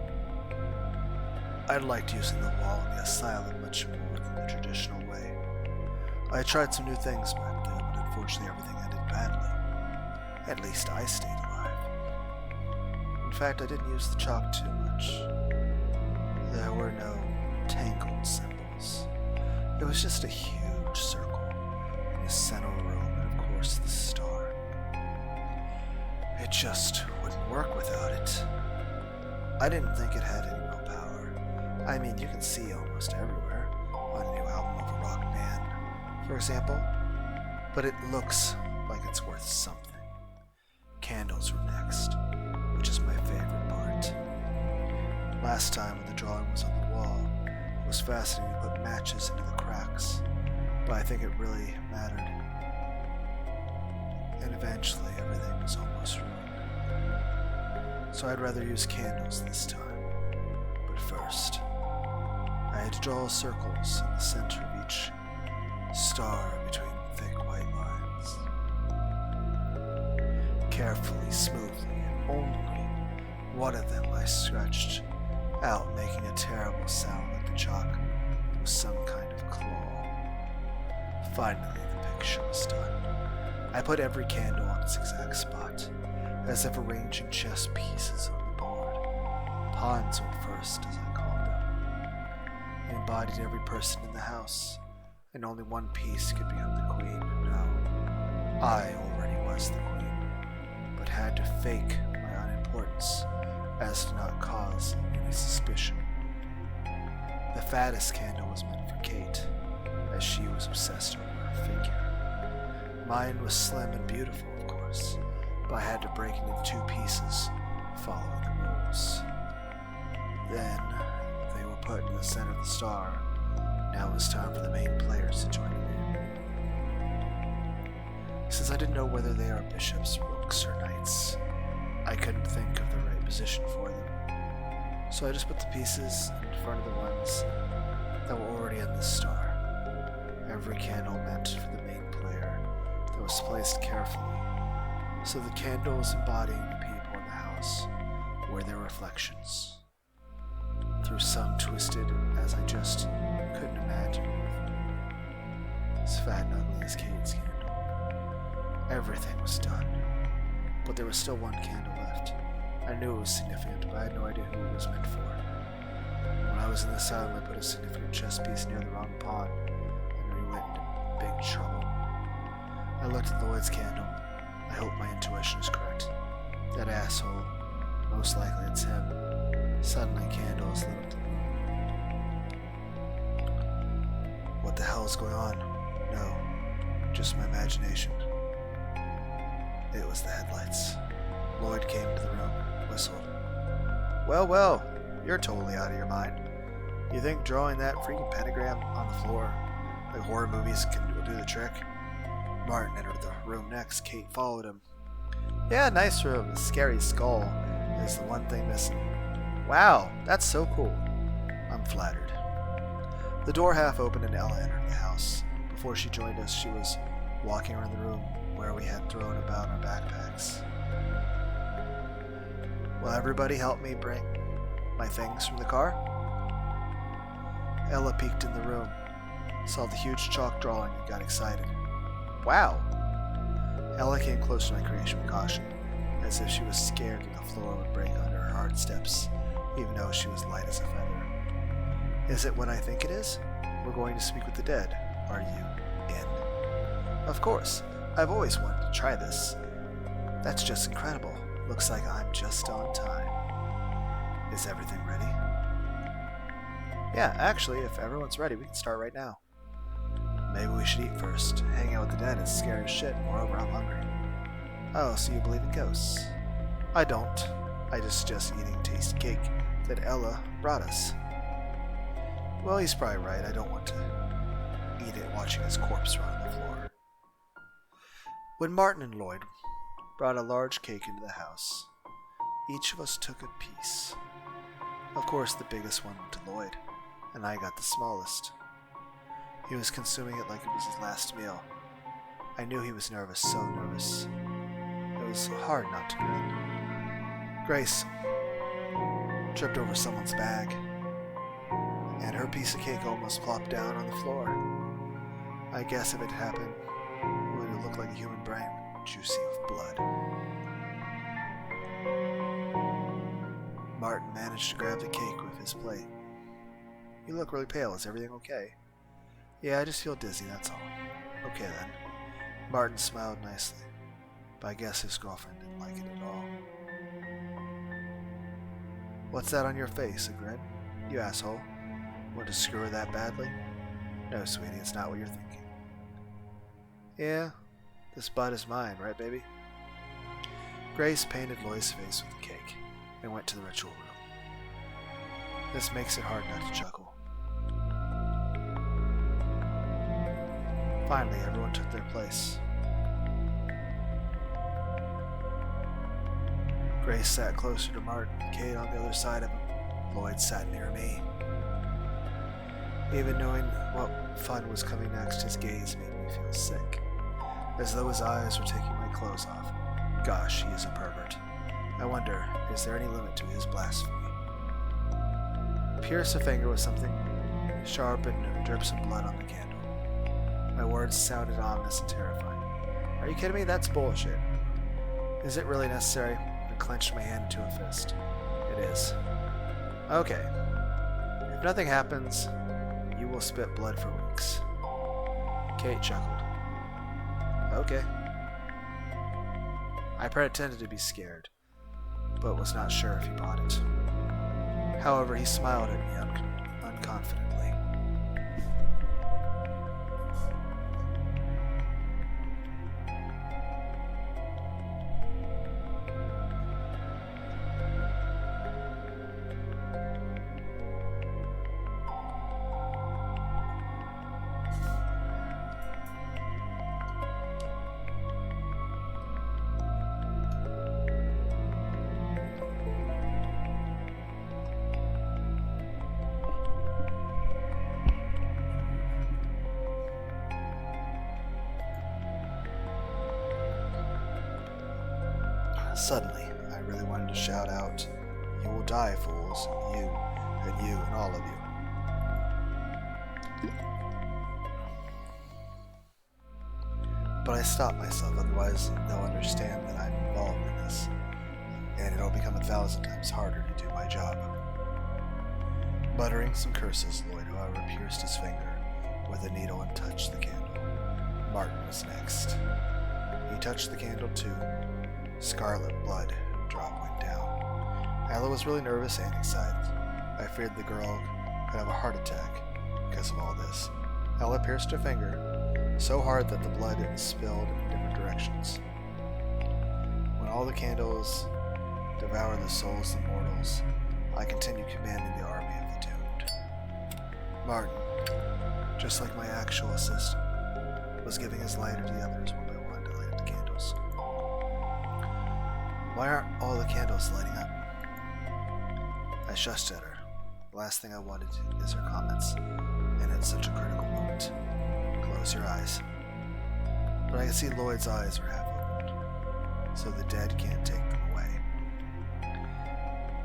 I liked using the wall in the asylum much more than the traditional way. I tried some new things back then, but unfortunately everything ended badly. At least I stayed alive. In fact, I didn't use the chalk too much. There were no tangled symbols. It was just a huge circle in the central room, and of course the star. It just wouldn't work without it. I didn't think it had any real power. I mean, you can see almost everywhere on a new album of a rock band, for example, but it looks like it's worth something. Candles were next, which is my favorite part. Last time when the drawing was on the wall, it was fascinating to put matches into the cracks, but I think it really mattered. And eventually everything was almost ruined. So I'd rather use candles this time. But first, I had to draw circles in the center of each star between thick white lines. Carefully, smoothly, and only one of them I scratched out, making a terrible sound like the chalk was some kind of claw. Finally, the picture was done. I put every candle on its exact spot, as if arranging chess pieces on the board. Pawns went first, as I called them. I embodied every person in the house, and only one piece could become the queen. No, I already was the queen, but had to fake my unimportance as to not cause any suspicion. The fattest candle was meant for Kate, as she was obsessed over her figure. Mine was slim and beautiful, of course, but I had to break it into 2 pieces, following the rules. Then, they were put in the center of the star. Now it was time for the main players to join in. Since I didn't know whether they are bishops, rooks, or knights, I couldn't think of the right position for them. So I just put the pieces in front of the ones that were already in the star. Every candle meant for the main player that was placed carefully, so the candles embodying the people in the house were their reflections. Through some twisted as I just couldn't imagine, as fat and ugly as Kate's candle. Everything was done, but there was still one candle left. I knew it was significant, but I had no idea who it was meant for. When I was in the asylum, I put a significant chess piece near the wrong pawn, and we went into big trouble. I looked at Lloyd's candle. I hope my intuition is correct. That asshole, most likely it's him. Suddenly, candles lit up the room. What the hell is going on? No, just my imagination. It was the headlights. Lloyd came into the room, whistled. Well, well, you're totally out of your mind. You think drawing that freaking pentagram on the floor, like horror movies, can do the trick? Martin entered the room next. Kate followed him. Yeah, nice room. The scary skull is the one thing missing. Wow, that's so cool. I'm flattered. The door half opened and Ella entered the house. Before she joined us, she was walking around the room where we had thrown about our backpacks. Will everybody help me bring my things from the car? Ella peeked in the room, saw the huge chalk drawing, and got excited. Wow! Ella came close to my creation with caution, as if she was scared that the floor would break under her hard steps, even though she was light as a feather. Is it what I think it is? We're going to speak with the dead. Are you in? Of course. I've always wanted to try this. That's just incredible. Looks like I'm just on time. Is everything ready? Yeah, actually, if everyone's ready, we can start right now. Maybe we should eat first. Hanging out with the dead is scary as shit. Moreover, I'm hungry. Oh, so you believe in ghosts? I don't. I just suggest eating tasty cake that Ella brought us. Well, he's probably right. I don't want to eat it watching his corpse rot on the floor. When Martin and Lloyd brought a large cake into the house, each of us took a piece. Of course, the biggest one went to Lloyd, and I got the smallest. He was consuming it like it was his last meal. I knew he was nervous, so nervous. It was hard not to grin. Grace tripped over someone's bag. and her piece of cake almost plopped down on the floor. I guess if it happened, it would have looked like a human brain, juicy with blood. Martin managed to grab the cake with his plate. You look really pale. Is everything okay? Yeah, I just feel dizzy, that's all. Okay then. Martin smiled nicely, but I guess his girlfriend didn't like it at all. What's that on your face, a grin? You asshole. Want to screw her that badly? No, sweetie, it's not what you're thinking. Yeah, this bud is mine, right, baby? Grace painted Loy's face with the cake and went to the ritual room. This makes it hard not to chuckle. Finally, everyone took their place. Grace sat closer to Martin, Kate on the other side of him. Lloyd sat near me. Even knowing what fun was coming next, his gaze made me feel sick, as though his eyes were taking my clothes off. Gosh, he is a pervert. I wonder, is there any limit to his blasphemy? Pierce a finger with something sharp and drip some blood on the candle. My words sounded ominous and terrifying. Are you kidding me? That's bullshit. Is it really necessary? I clenched my hand into a fist. It is. Okay. If nothing happens, you will spit blood for weeks. Kate chuckled. Okay. I pretended to be scared, but was not sure if he bought it. However, he smiled at me unconfidently. Suddenly, I really wanted to shout out, "You will die, fools, you, and all of you." But I stopped myself, otherwise they'll understand that I'm involved in this, and it'll become 1,000 times harder to do my job. Muttering some curses, Lloyd, however, pierced his finger with a needle and touched the candle. Martin was next. He touched the candle too. Scarlet blood drop went down. Ella was really nervous and excited. I feared the girl could have a heart attack because of all this. Ella pierced her finger so hard that the blood spilled in different directions. When all the candles devour the souls of mortals, I continued commanding the army of the doomed. Martin, just like my actual assistant, was giving his lighter to the others one by one to light the candles. Why aren't all the candles lighting up? I shushed at her. The last thing I wanted is her comments, and at such a critical moment. Close your eyes. But I could see Lloyd's eyes were half opened, so the dead can't take them away.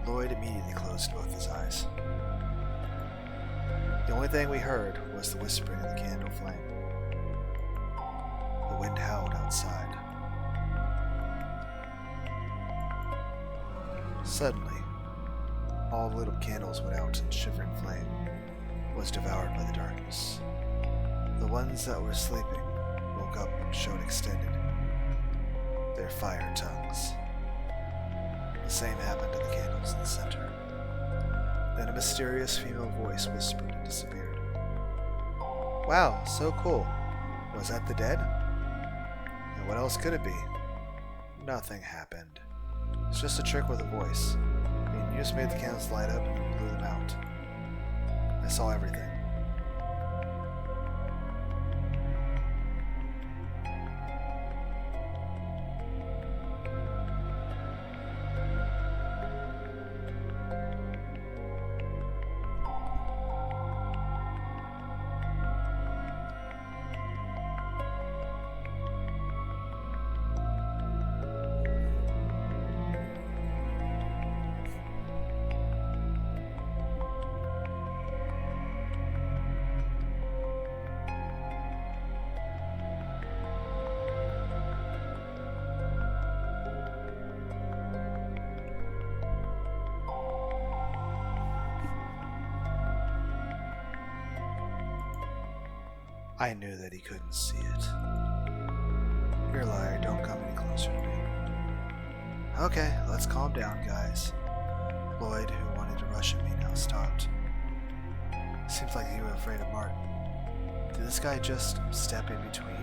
Lloyd immediately closed both his eyes. The only thing we heard was the whispering of the candle flame. The wind howled outside. Suddenly, all the little candles went out and shivering flame was devoured by the darkness. The ones that were sleeping woke up and showed extended their fire tongues. The same happened to the candles in the center. Then a mysterious female voice whispered and disappeared. Wow, so cool. Was that the dead? And what else could it be? Nothing happened. It's just a trick with a voice. And you just made the candles light up and blew them out. I saw everything. I knew that he couldn't see it. You're a liar. Don't come any closer to me. Okay, let's calm down, guys. Lloyd, who wanted to rush at me, now stopped. Seems like he was afraid of Martin. Did this guy just step in between?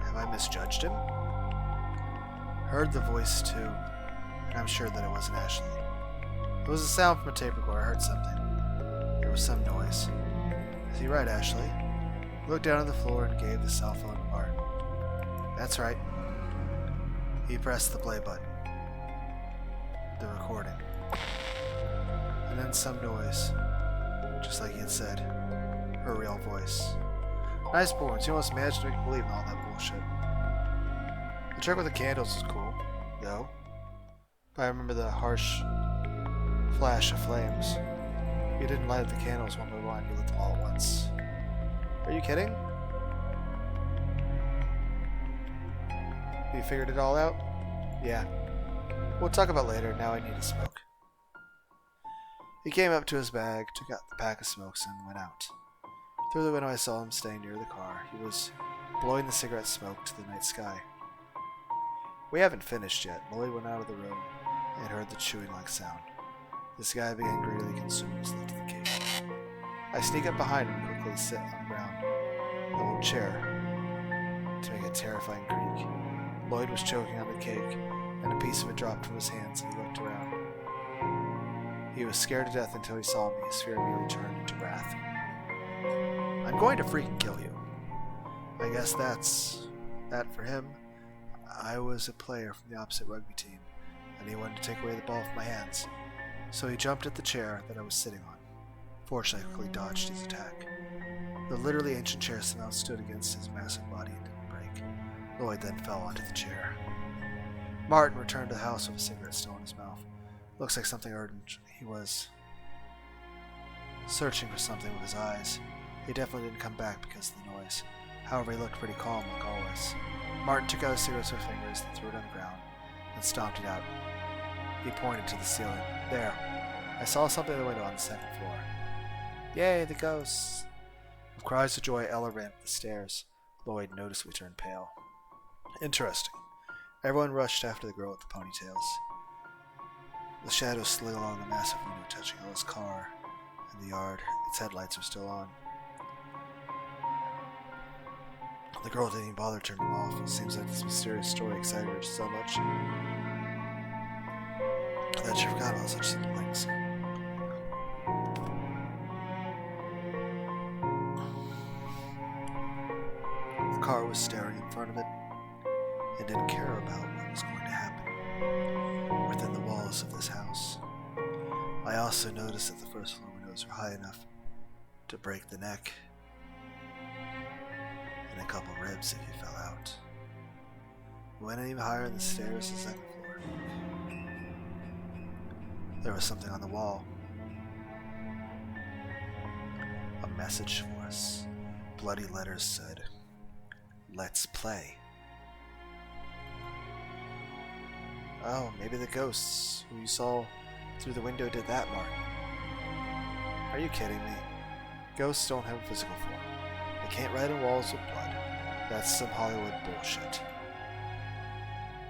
Have I misjudged him? Heard the voice too, and I'm sure that it wasn't Ashley. It was a sound from a tape recorder. I heard something. There was some noise. Is he right, Ashley? He looked down on the floor and gave the cell phone to Martin. That's right. He pressed the play button. The recording. And then some noise. Just like he had said. Her real voice. Nice performance. You almost managed to make me believe in all that bullshit. The trick with the candles was cool, though. But I remember the harsh flash of flames. You didn't light the candles one by one, you lit them all at once. Are you kidding? You figured it all out? Yeah. We'll talk about later, now I need a smoke. He came up to his bag, took out the pack of smokes, and went out. Through the window I saw him staying near the car. He was blowing the cigarette smoke to the night sky. We haven't finished yet. Lloyd went out of the room and heard the chewing-like sound. This guy began greedily consuming his left of the cake. I sneak up behind him and quickly sit on the ground, the old chair, to make a terrifying creak. Lloyd was choking on the cake, and a piece of it dropped from his hands, and he looked around. He was scared to death until he saw me. His fear immediately turned into wrath. I'm going to freaking kill you. I guess that's that for him. I was a player from the opposite rugby team, and he wanted to take away the ball from my hands. So he jumped at the chair that I was sitting on. Fortunately, I quickly dodged his attack. The literally ancient chair somehow stood against his massive body and didn't break. Lloyd then fell onto the chair. Martin returned to the house with a cigarette still in his mouth. Looks like something urgent. He was searching for something with his eyes. He definitely didn't come back because of the noise. However, he looked pretty calm like always. Martin took out his cigarette with his fingers, then threw it on the ground, and stomped it out. He pointed to the ceiling. There. I saw something in the window on the second floor. Yay, the ghosts! With cries of joy, Ella ran up the stairs. Lloyd noticeably turned pale. Interesting. Everyone rushed after the girl with the ponytails. The shadows slid along the massive window, touching Ella's car in the yard. Its headlights were still on. The girl didn't even bother turning them off. It seems like this mysterious story excited her so much that she forgot about such simple things. The car was staring in front of it and didn't care about what was going to happen within the walls of this house. I also noticed that the first floor windows were high enough to break the neck and a couple ribs if you fell out. We went even higher in the stairs to the second floor. There was something on the wall. A message for us. Bloody letters said, "Let's play." Oh, maybe the ghosts who you saw through the window did that, Martin. Are you kidding me? Ghosts don't have a physical form. They can't write on walls with blood. That's some Hollywood bullshit.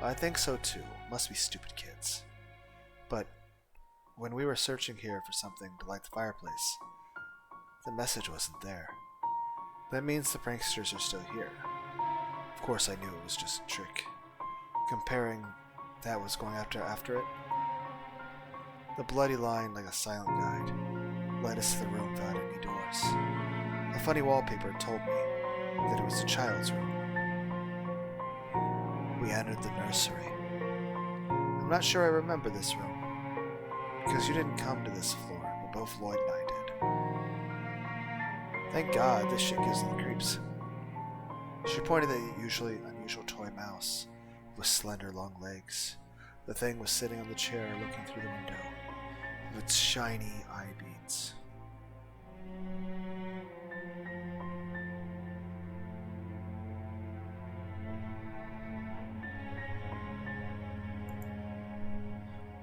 I think so too. Must be stupid kids. But when we were searching here for something to light the fireplace, the message wasn't there. That means the pranksters are still here. Of course I knew it was just a trick. Comparing that was going after it. The bloody line, like a silent guide, led us to the room without any doors. The funny wallpaper told me that it was a child's room. We entered the nursery. I'm not sure I remember this room, because you didn't come to this floor, but both Lloyd and I did. Thank God, this shit gives me the creeps. She pointed at the usually unusual toy mouse with slender long legs. The thing was sitting on the chair looking through the window with its shiny eye beads.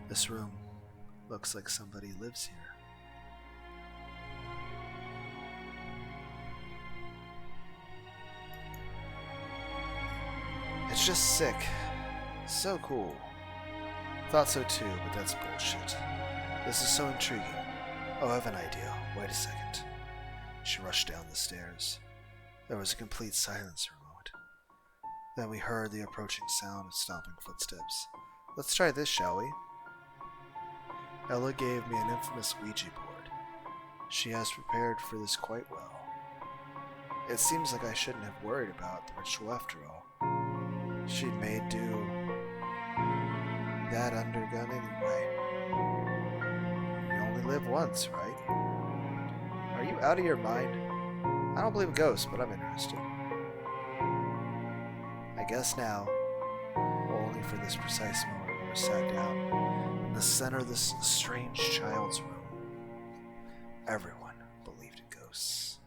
This room looks like somebody lives here. It's just sick. So cool. Thought so too, but that's bullshit. This is so intriguing. Oh, I have an idea. Wait a second. She rushed down the stairs. There was a complete silence for a moment. Then we heard the approaching sound of stomping footsteps. Let's try this, shall we? Ella gave me an infamous Ouija board. She has prepared for this quite well. It seems like I shouldn't have worried about the ritual after all. She'd made do that undergun anyway. You only live once, right? Are you out of your mind? I don't believe in ghosts, but I'm interested. I guess now, only for this precise moment we were sat down in the center of this strange child's room. Everyone believed in ghosts.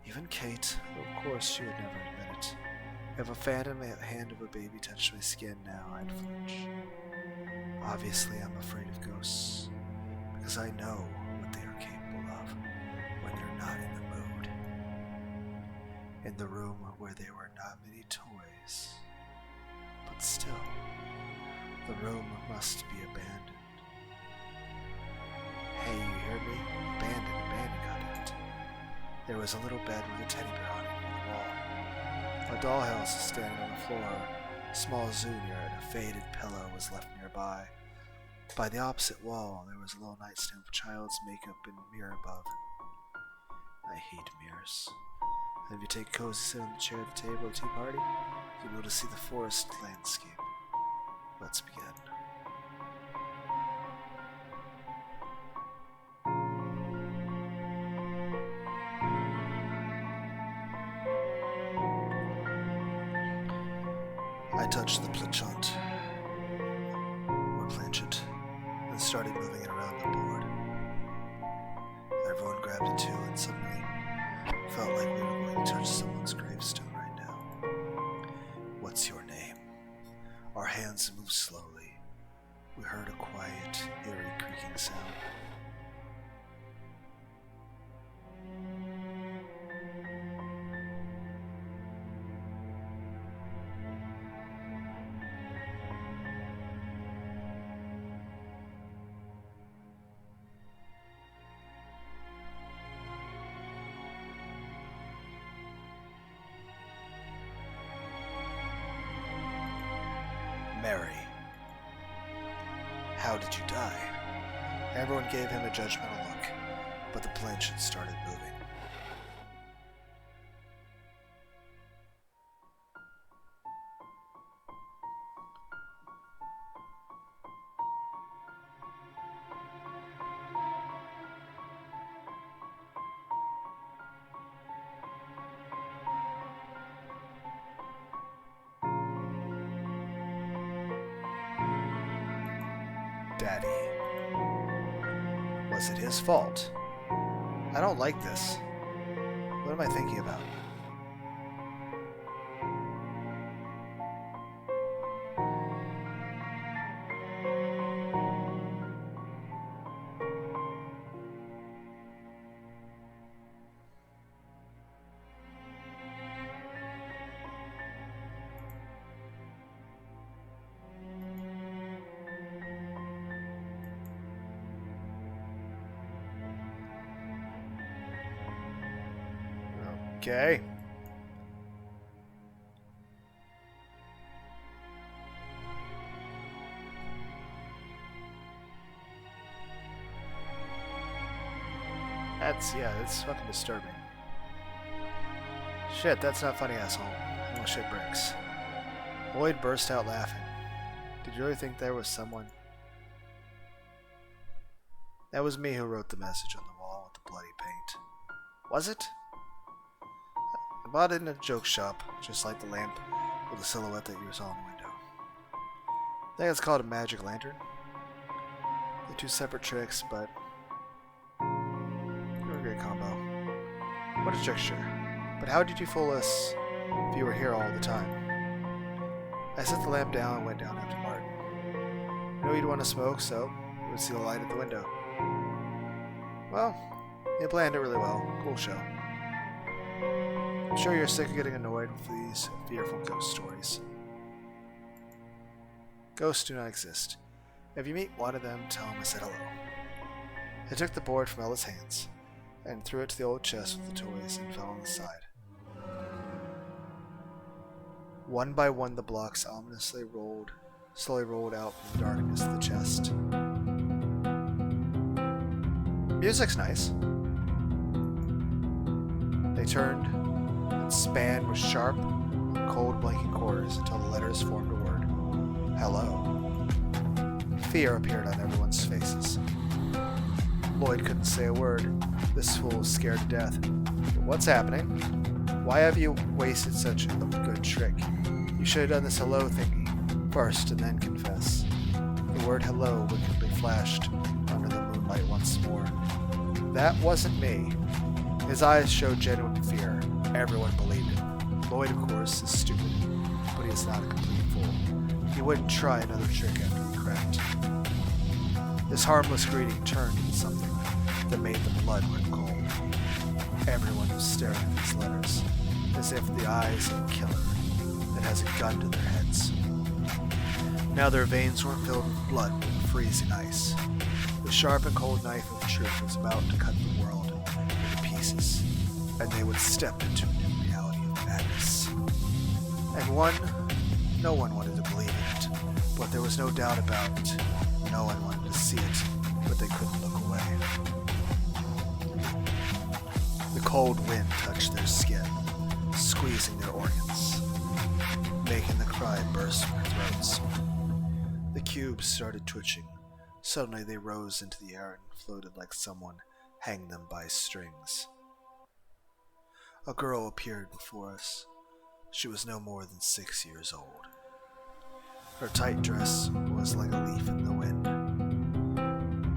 Even Kate, though of course she would never admit it. If a phantom hand of a baby touched my skin now, I'd flinch. Obviously, I'm afraid of ghosts, because I know what they are capable of when they're not in the mood. In the room where there were not many toys, but still, the room must be abandoned. Hey, you heard me? Abandoned, goddammit. There was a little bed with a teddy bear on it near the wall. A dollhouse is standing on the floor. A small zoo near it, a faded pillow was left nearby. By the opposite wall, there was a little nightstand with child's makeup and mirror above. I hate mirrors. And if you take a cozy sit on the chair at the table at a tea party, you'll be able to see the forest landscape. Let's begin. I touched the planchette, and started moving it around the board. Everyone grabbed it too, and suddenly felt like we were going to touch someone's gravestone right now. What's your name? Our hands moved slowly. We heard a quiet, eerie creaking sound. Mary. How did you die? Everyone gave him a judgmental look, but the planchette started moving. Daddy. Was it his fault? I don't like this. What am I thinking about? Okay. That's fucking disturbing. Shit, that's not funny, asshole. Well, shit bricks. Lloyd burst out laughing. Did you really think there was someone? That was me who wrote the message on the wall with the bloody paint. Was it? I bought it in a joke shop, just like the lamp with the silhouette that you saw in the window. I think it's called a magic lantern. They're two separate tricks, but they're a great combo. What a trickster. But how did you fool us if you were here all the time? I set the lamp down and went down after Martin. I knew you'd want to smoke, so you would see the light at the window. Well, you planned it really well. Cool show. I'm sure you're sick of getting annoyed with these fearful ghost stories. Ghosts do not exist. If you meet one of them, tell him I said hello. I took the board from Ella's hands and threw it to the old chest with the toys and fell on the side. One by one, the blocks ominously slowly rolled out from the darkness of the chest. Music's nice. They turned and spanned with sharp, cold blinking quarters until the letters formed a word. Hello. Fear appeared on everyone's faces. Lloyd couldn't say a word. This fool was scared to death. But what's happening? Why have you wasted such a good trick? You should have done this hello thingy first and then confess. The word hello wickedly flashed under the moonlight once more. That wasn't me. His eyes showed genuine fear. Everyone believed it. Lloyd, of course, is stupid, but he is not a complete fool. He wouldn't try another trick after he cracked. This harmless greeting turned into something that made the blood run cold. Everyone was staring at these letters, as if the eyes of a killer that has a gun to their heads. Now their veins were filled with blood and freezing ice. The sharp and cold knife of truth was about to cut the world into pieces, and they would step into a new reality of madness. And no one wanted to believe in it, but there was no doubt about it. No one wanted to see it, but they couldn't look away. The cold wind touched their skin, squeezing their organs, making the cry burst from their throats. The cubes started twitching. Suddenly they rose into the air and floated like someone hanged them by strings. A girl appeared before us. She was no more than 6 years old. Her tight dress was like a leaf in the wind.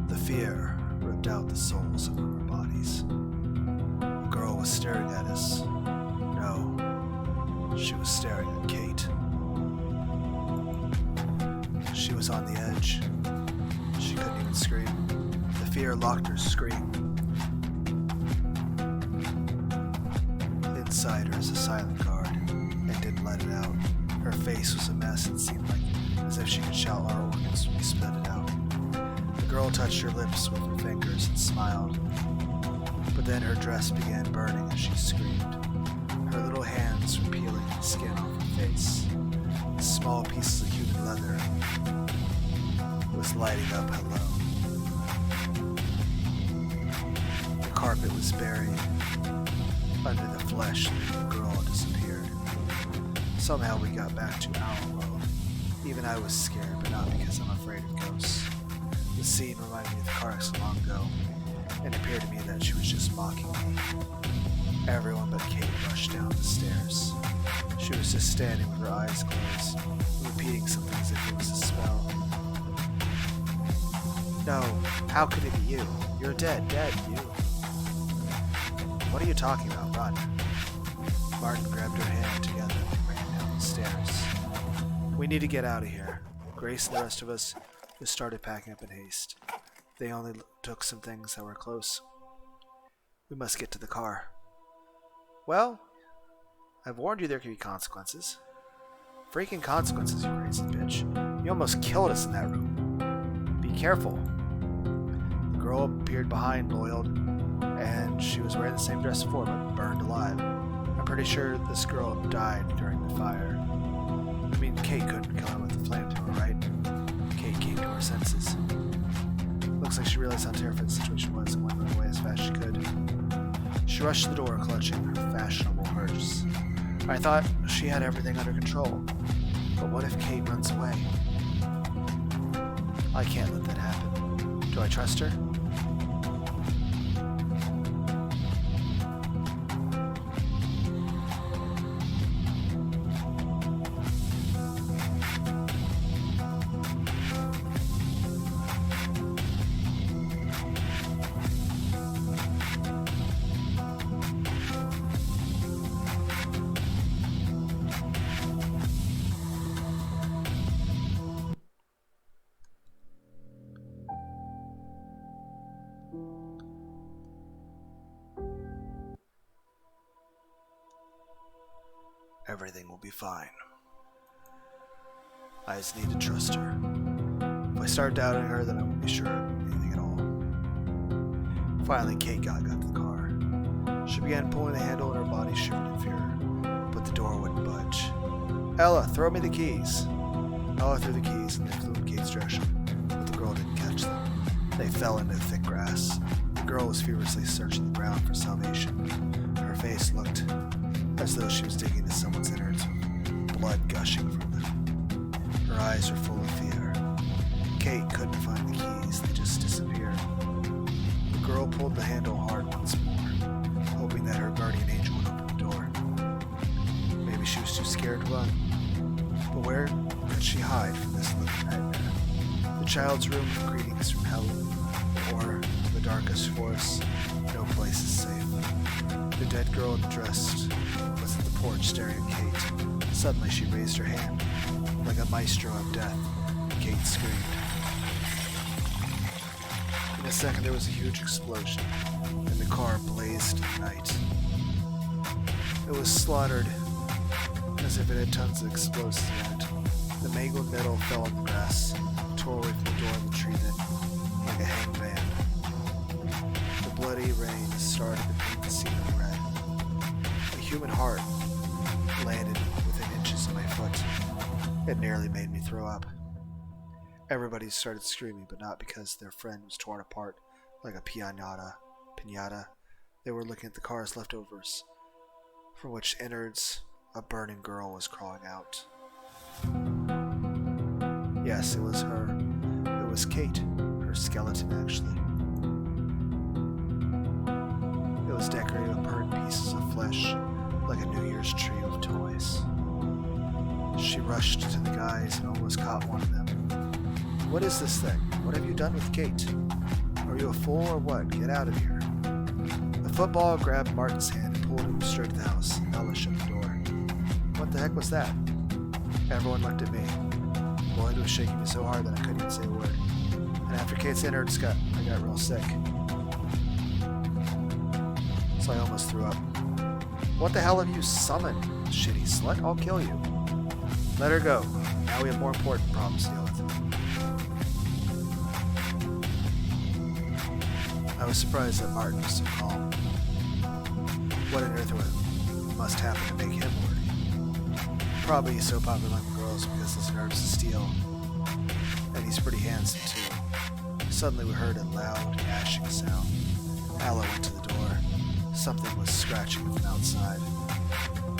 The fear ripped out the souls of our bodies. The girl was staring at us. No, she was staring at Kate. She was on the edge. She couldn't even scream. The fear locked her scream. Inside her is a silent guard, and didn't let it out. Her face was a mess and seemed like as if she could shout our organs when we spit it out. The girl touched her lips with her fingers and smiled, but then her dress began burning as she screamed. Her little hands were peeling the skin off her face. Small pieces of human leather was lighting up hello. The carpet was buried under the flesh and the girl disappeared. Somehow we got back to our world. Even I was scared, but not because I'm afraid of ghosts. The scene reminded me of the car accident long ago, and it appeared to me that she was just mocking me. Everyone but Kate rushed down the stairs. She was just standing with her eyes closed, repeating something as if it was a spell. No, how could it be you? You're dead, you. What are you talking about? Run. Martin grabbed her hand together and ran down the stairs. We need to get out of here. Grace and the rest of us just started packing up in haste. They only took some things that were close. We must get to the car. Well, I've warned you there could be consequences. Freaking consequences, you crazy bitch. You almost killed us in that room. Be careful. The girl appeared behind Lloyd, and she was wearing the same dress before, but burned alive. I'm pretty sure this girl died during the fire. I mean, Kate couldn't kill her with the flamethrower, right? Kate came to her senses. Looks like she realized how terrifying the situation was and went away as fast as she could. She rushed to the door, clutching her fashionable purse. I thought she had everything under control. But what if Kate runs away? I can't let that happen. Do I trust her? Everything will be fine. I just need to trust her. If I start doubting her, then I won't be sure of anything at all. Finally, Kate got to the car. She began pulling the handle and her body shivered in fear, but the door wouldn't budge. Ella, throw me the keys. Ella threw the keys and they flew in Kate's direction, but the girl didn't catch them. They fell into the thick grass. The girl was feverishly searching the ground for salvation. Her face looked as though she was digging into someone's innards with blood gushing from them. Her eyes were full of fear. Kate couldn't find the keys, they just disappeared. The girl pulled the handle hard once more, hoping that her guardian angel would open the door. Maybe she was too scared to run. But where could she hide from this living nightmare? The child's room of greetings from hell, or the darkest forest. No place is safe. The dead girl dressed was at the porch staring at Kate. Suddenly she raised her hand, like a maestro of death. Kate screamed. In a second there was a huge explosion, and the car blazed in the night. It was slaughtered as if it had tons of explosives in it. The mangled metal fell on the grass, tore away from the door of the tree then, like a hanged man. The bloody rain started to paint the scenery red. A human heart landed within inches of my foot. It nearly made me throw up. Everybody started screaming, but not because their friend was torn apart like a piñata. They were looking at the car's leftovers, from which innards a burning girl was crawling out. Yes, it was her. It was Kate, her skeleton actually. It was decorated with burnt pieces of flesh, like a New Year's tree with toys. She rushed to the guys and almost caught one of them. What is this thing? What have you done with Kate? Are you a fool or what? Get out of here. The football grabbed Martin's hand and pulled him straight to the house. Ella shut the door. What the heck was that? Everyone looked at me. Lloyd was shaking me so hard that I couldn't even say a word. And after Kate's innards I got real sick. So I almost threw up. What the hell have you summoned, shitty slut? I'll kill you. Let her go. Now we have more important problems to deal with. I was surprised that Martin was so calm. What on earth must happen to make him worry? Probably he's so popular among girls because his nerves of steel. And he's pretty handsome too. Suddenly we heard a loud, gnashing sound. Ella went to the door. Something was scratching from outside.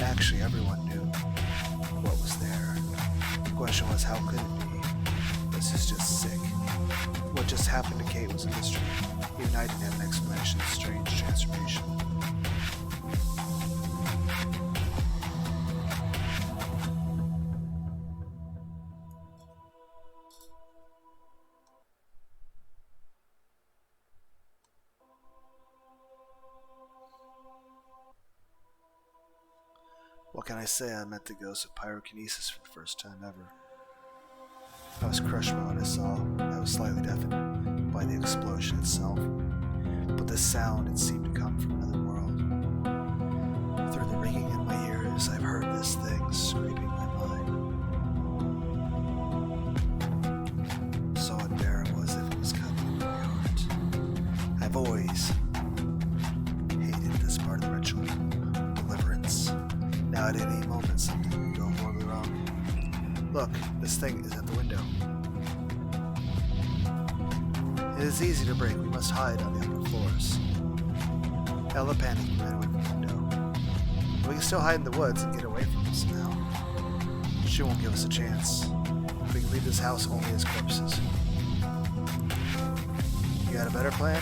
Actually, everyone knew what was there. The question was, how could it be? This is just sick. What just happened to Kate was a mystery. Even I didn't have an explanation of the strange transformation. What can I say? I met the ghost of pyrokinesis for the first time ever. I was crushed by what I saw. I was slightly deafened by the explosion itself. But the sound, it seemed to come from another world. Through the ringing in my ears, I've heard this thing scraping my mind. So unbearable as if it was cutting into my heart. I've always hated this part of the ritual. Deliverance. Now at any moment something could go horribly wrong. Look, this thing is at the window. It is easy to break. We must hide on the upper floors. Ella panicked and ran away from the window. We can still hide in the woods and get away from them somehow. She won't give us a chance. We can leave this house only as corpses. You got a better plan?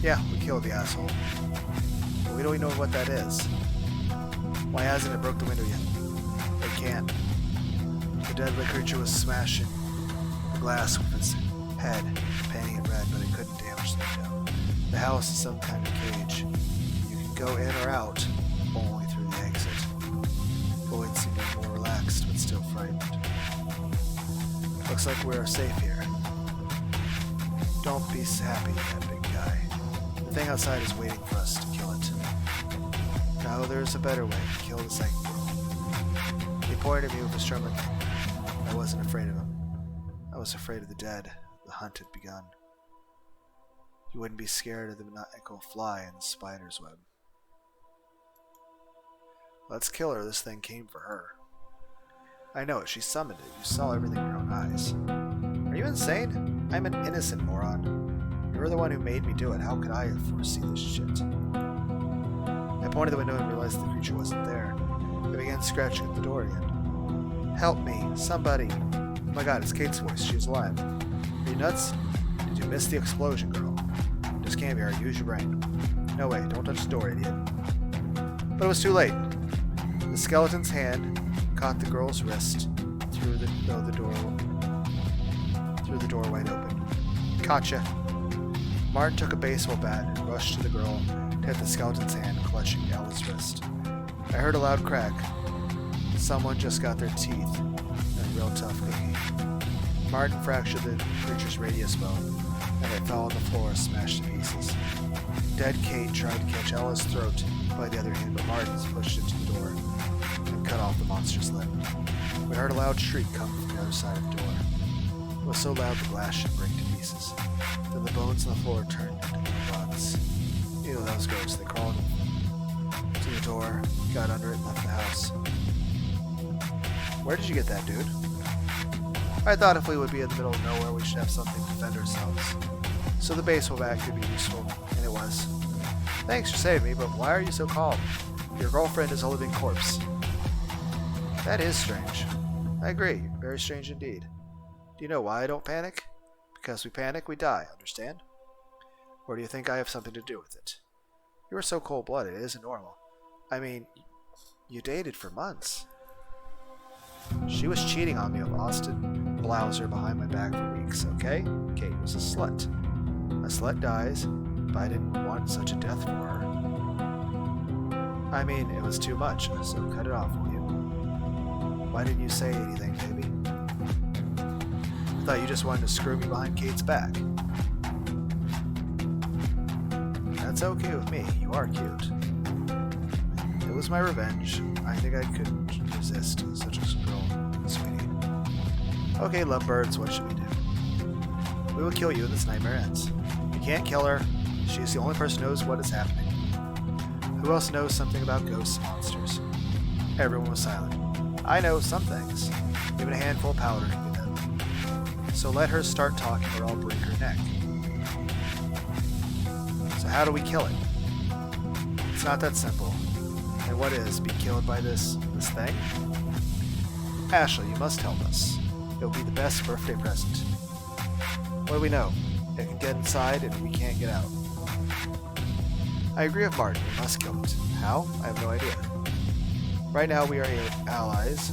Yeah, we killed the asshole. But we don't even know what that is. Why hasn't it broke the window yet? It can't. The deadly creature was smashing the glass with its head, painting it red, but it couldn't damage the window. The house is some kind of cage. You can go in or out, only through the exit. Lloyd seemed more relaxed, but still frightened. Looks like we're safe here. Don't be happy, that big guy. The thing outside is waiting for us to kill it. No, there's a better way. Kill the second girl. He pointed at me with his trembling hand. I wasn't afraid of him. I was afraid of the dead. The hunt had begun. You wouldn't be scared of the maniacal fly in the spider's web. Let's kill her. This thing came for her. I know it. She summoned it. You saw everything with your own eyes. Are you insane? I'm an innocent moron. You're the one who made me do it. How could I foresee this shit? I pointed the window and realized the creature wasn't there. I began scratching at the door again. Help me. Somebody. Oh my god, it's Kate's voice. She's alive. Are you nuts? Did you miss the explosion, girl? Just can't be. Use your brain. No way. Don't touch the door, idiot. But it was too late. The skeleton's hand caught the girl's wrist through the door wide open. Gotcha. Martin took a baseball bat and rushed to the girl to hit the skeleton's hand, clutching Ella's wrist. I heard a loud crack. Someone just got their teeth in a real tough cookie. Martin fractured the creature's radius bone, and it fell on the floor, smashed to pieces. Dead Kate tried to catch Ella's throat by the other hand, but Martin pushed it to the door and cut off the monster's lip. We heard a loud shriek come from the other side of the door. It was so loud the glass should break to pieces. Then the bones on the floor turned into little bugs. Ew, that was gross. They crawled to the door, got under it, and left the house. Where did you get that, dude? I thought if we would be in the middle of nowhere, we should have something to defend ourselves. So the baseball bat could be useful, and it was. Thanks for saving me, but why are you so calm? Your girlfriend is a living corpse. That is strange. I agree. Very strange indeed. Do you know why I don't panic? Because we panic, we die, understand? Or do you think I have something to do with it? You are so cold-blooded, it isn't normal. I mean, you dated for months. She was cheating on me with Austin Blouser behind my back for weeks, okay? Kate was a slut. A slut dies, but I didn't want such a death for her. I mean, it was too much, so cut it off, will you? Why didn't you say anything, baby? I thought you just wanted to screw me behind Kate's back. That's okay with me. You are cute. It was my revenge. I think I couldn't resist such a girl, sweetie. Okay, lovebirds, what should we do? We will kill you and this nightmare ends. You can't kill her. She's the only person who knows what is happening. Who else knows something about ghosts and monsters? Everyone was silent. I know some things. Even a handful of powder can be done. So let her start talking or I'll break her neck. So how do we kill it? It's not that simple. And what is? Be killed by this thing? Ashley, you must help us. It will be the best birthday present. What do we know? It can get inside and we can't get out. I agree with Martin. We must kill it. How? I have no idea. Right now we are allies.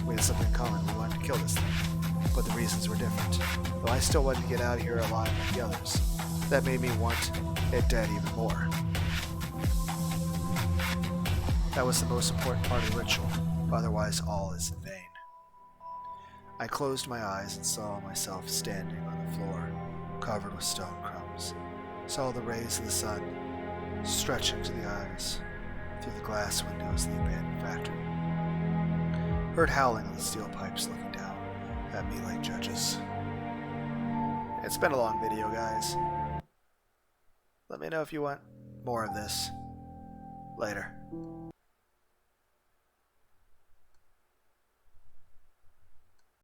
We have something in common. We wanted to kill this thing. But the reasons were different. Though I still wanted to get out of here alive like the others. That made me want it dead even more. That was the most important part of the ritual. Otherwise all is in vain. I closed my eyes and saw myself standing on the floor, covered with stone crumbs. Saw the rays of the sun stretching to the eyes through the glass windows of the abandoned factory. Heard howling of the steel pipes looking down at me like judges. It's been a long video, guys. Let me know if you want more of this. Later.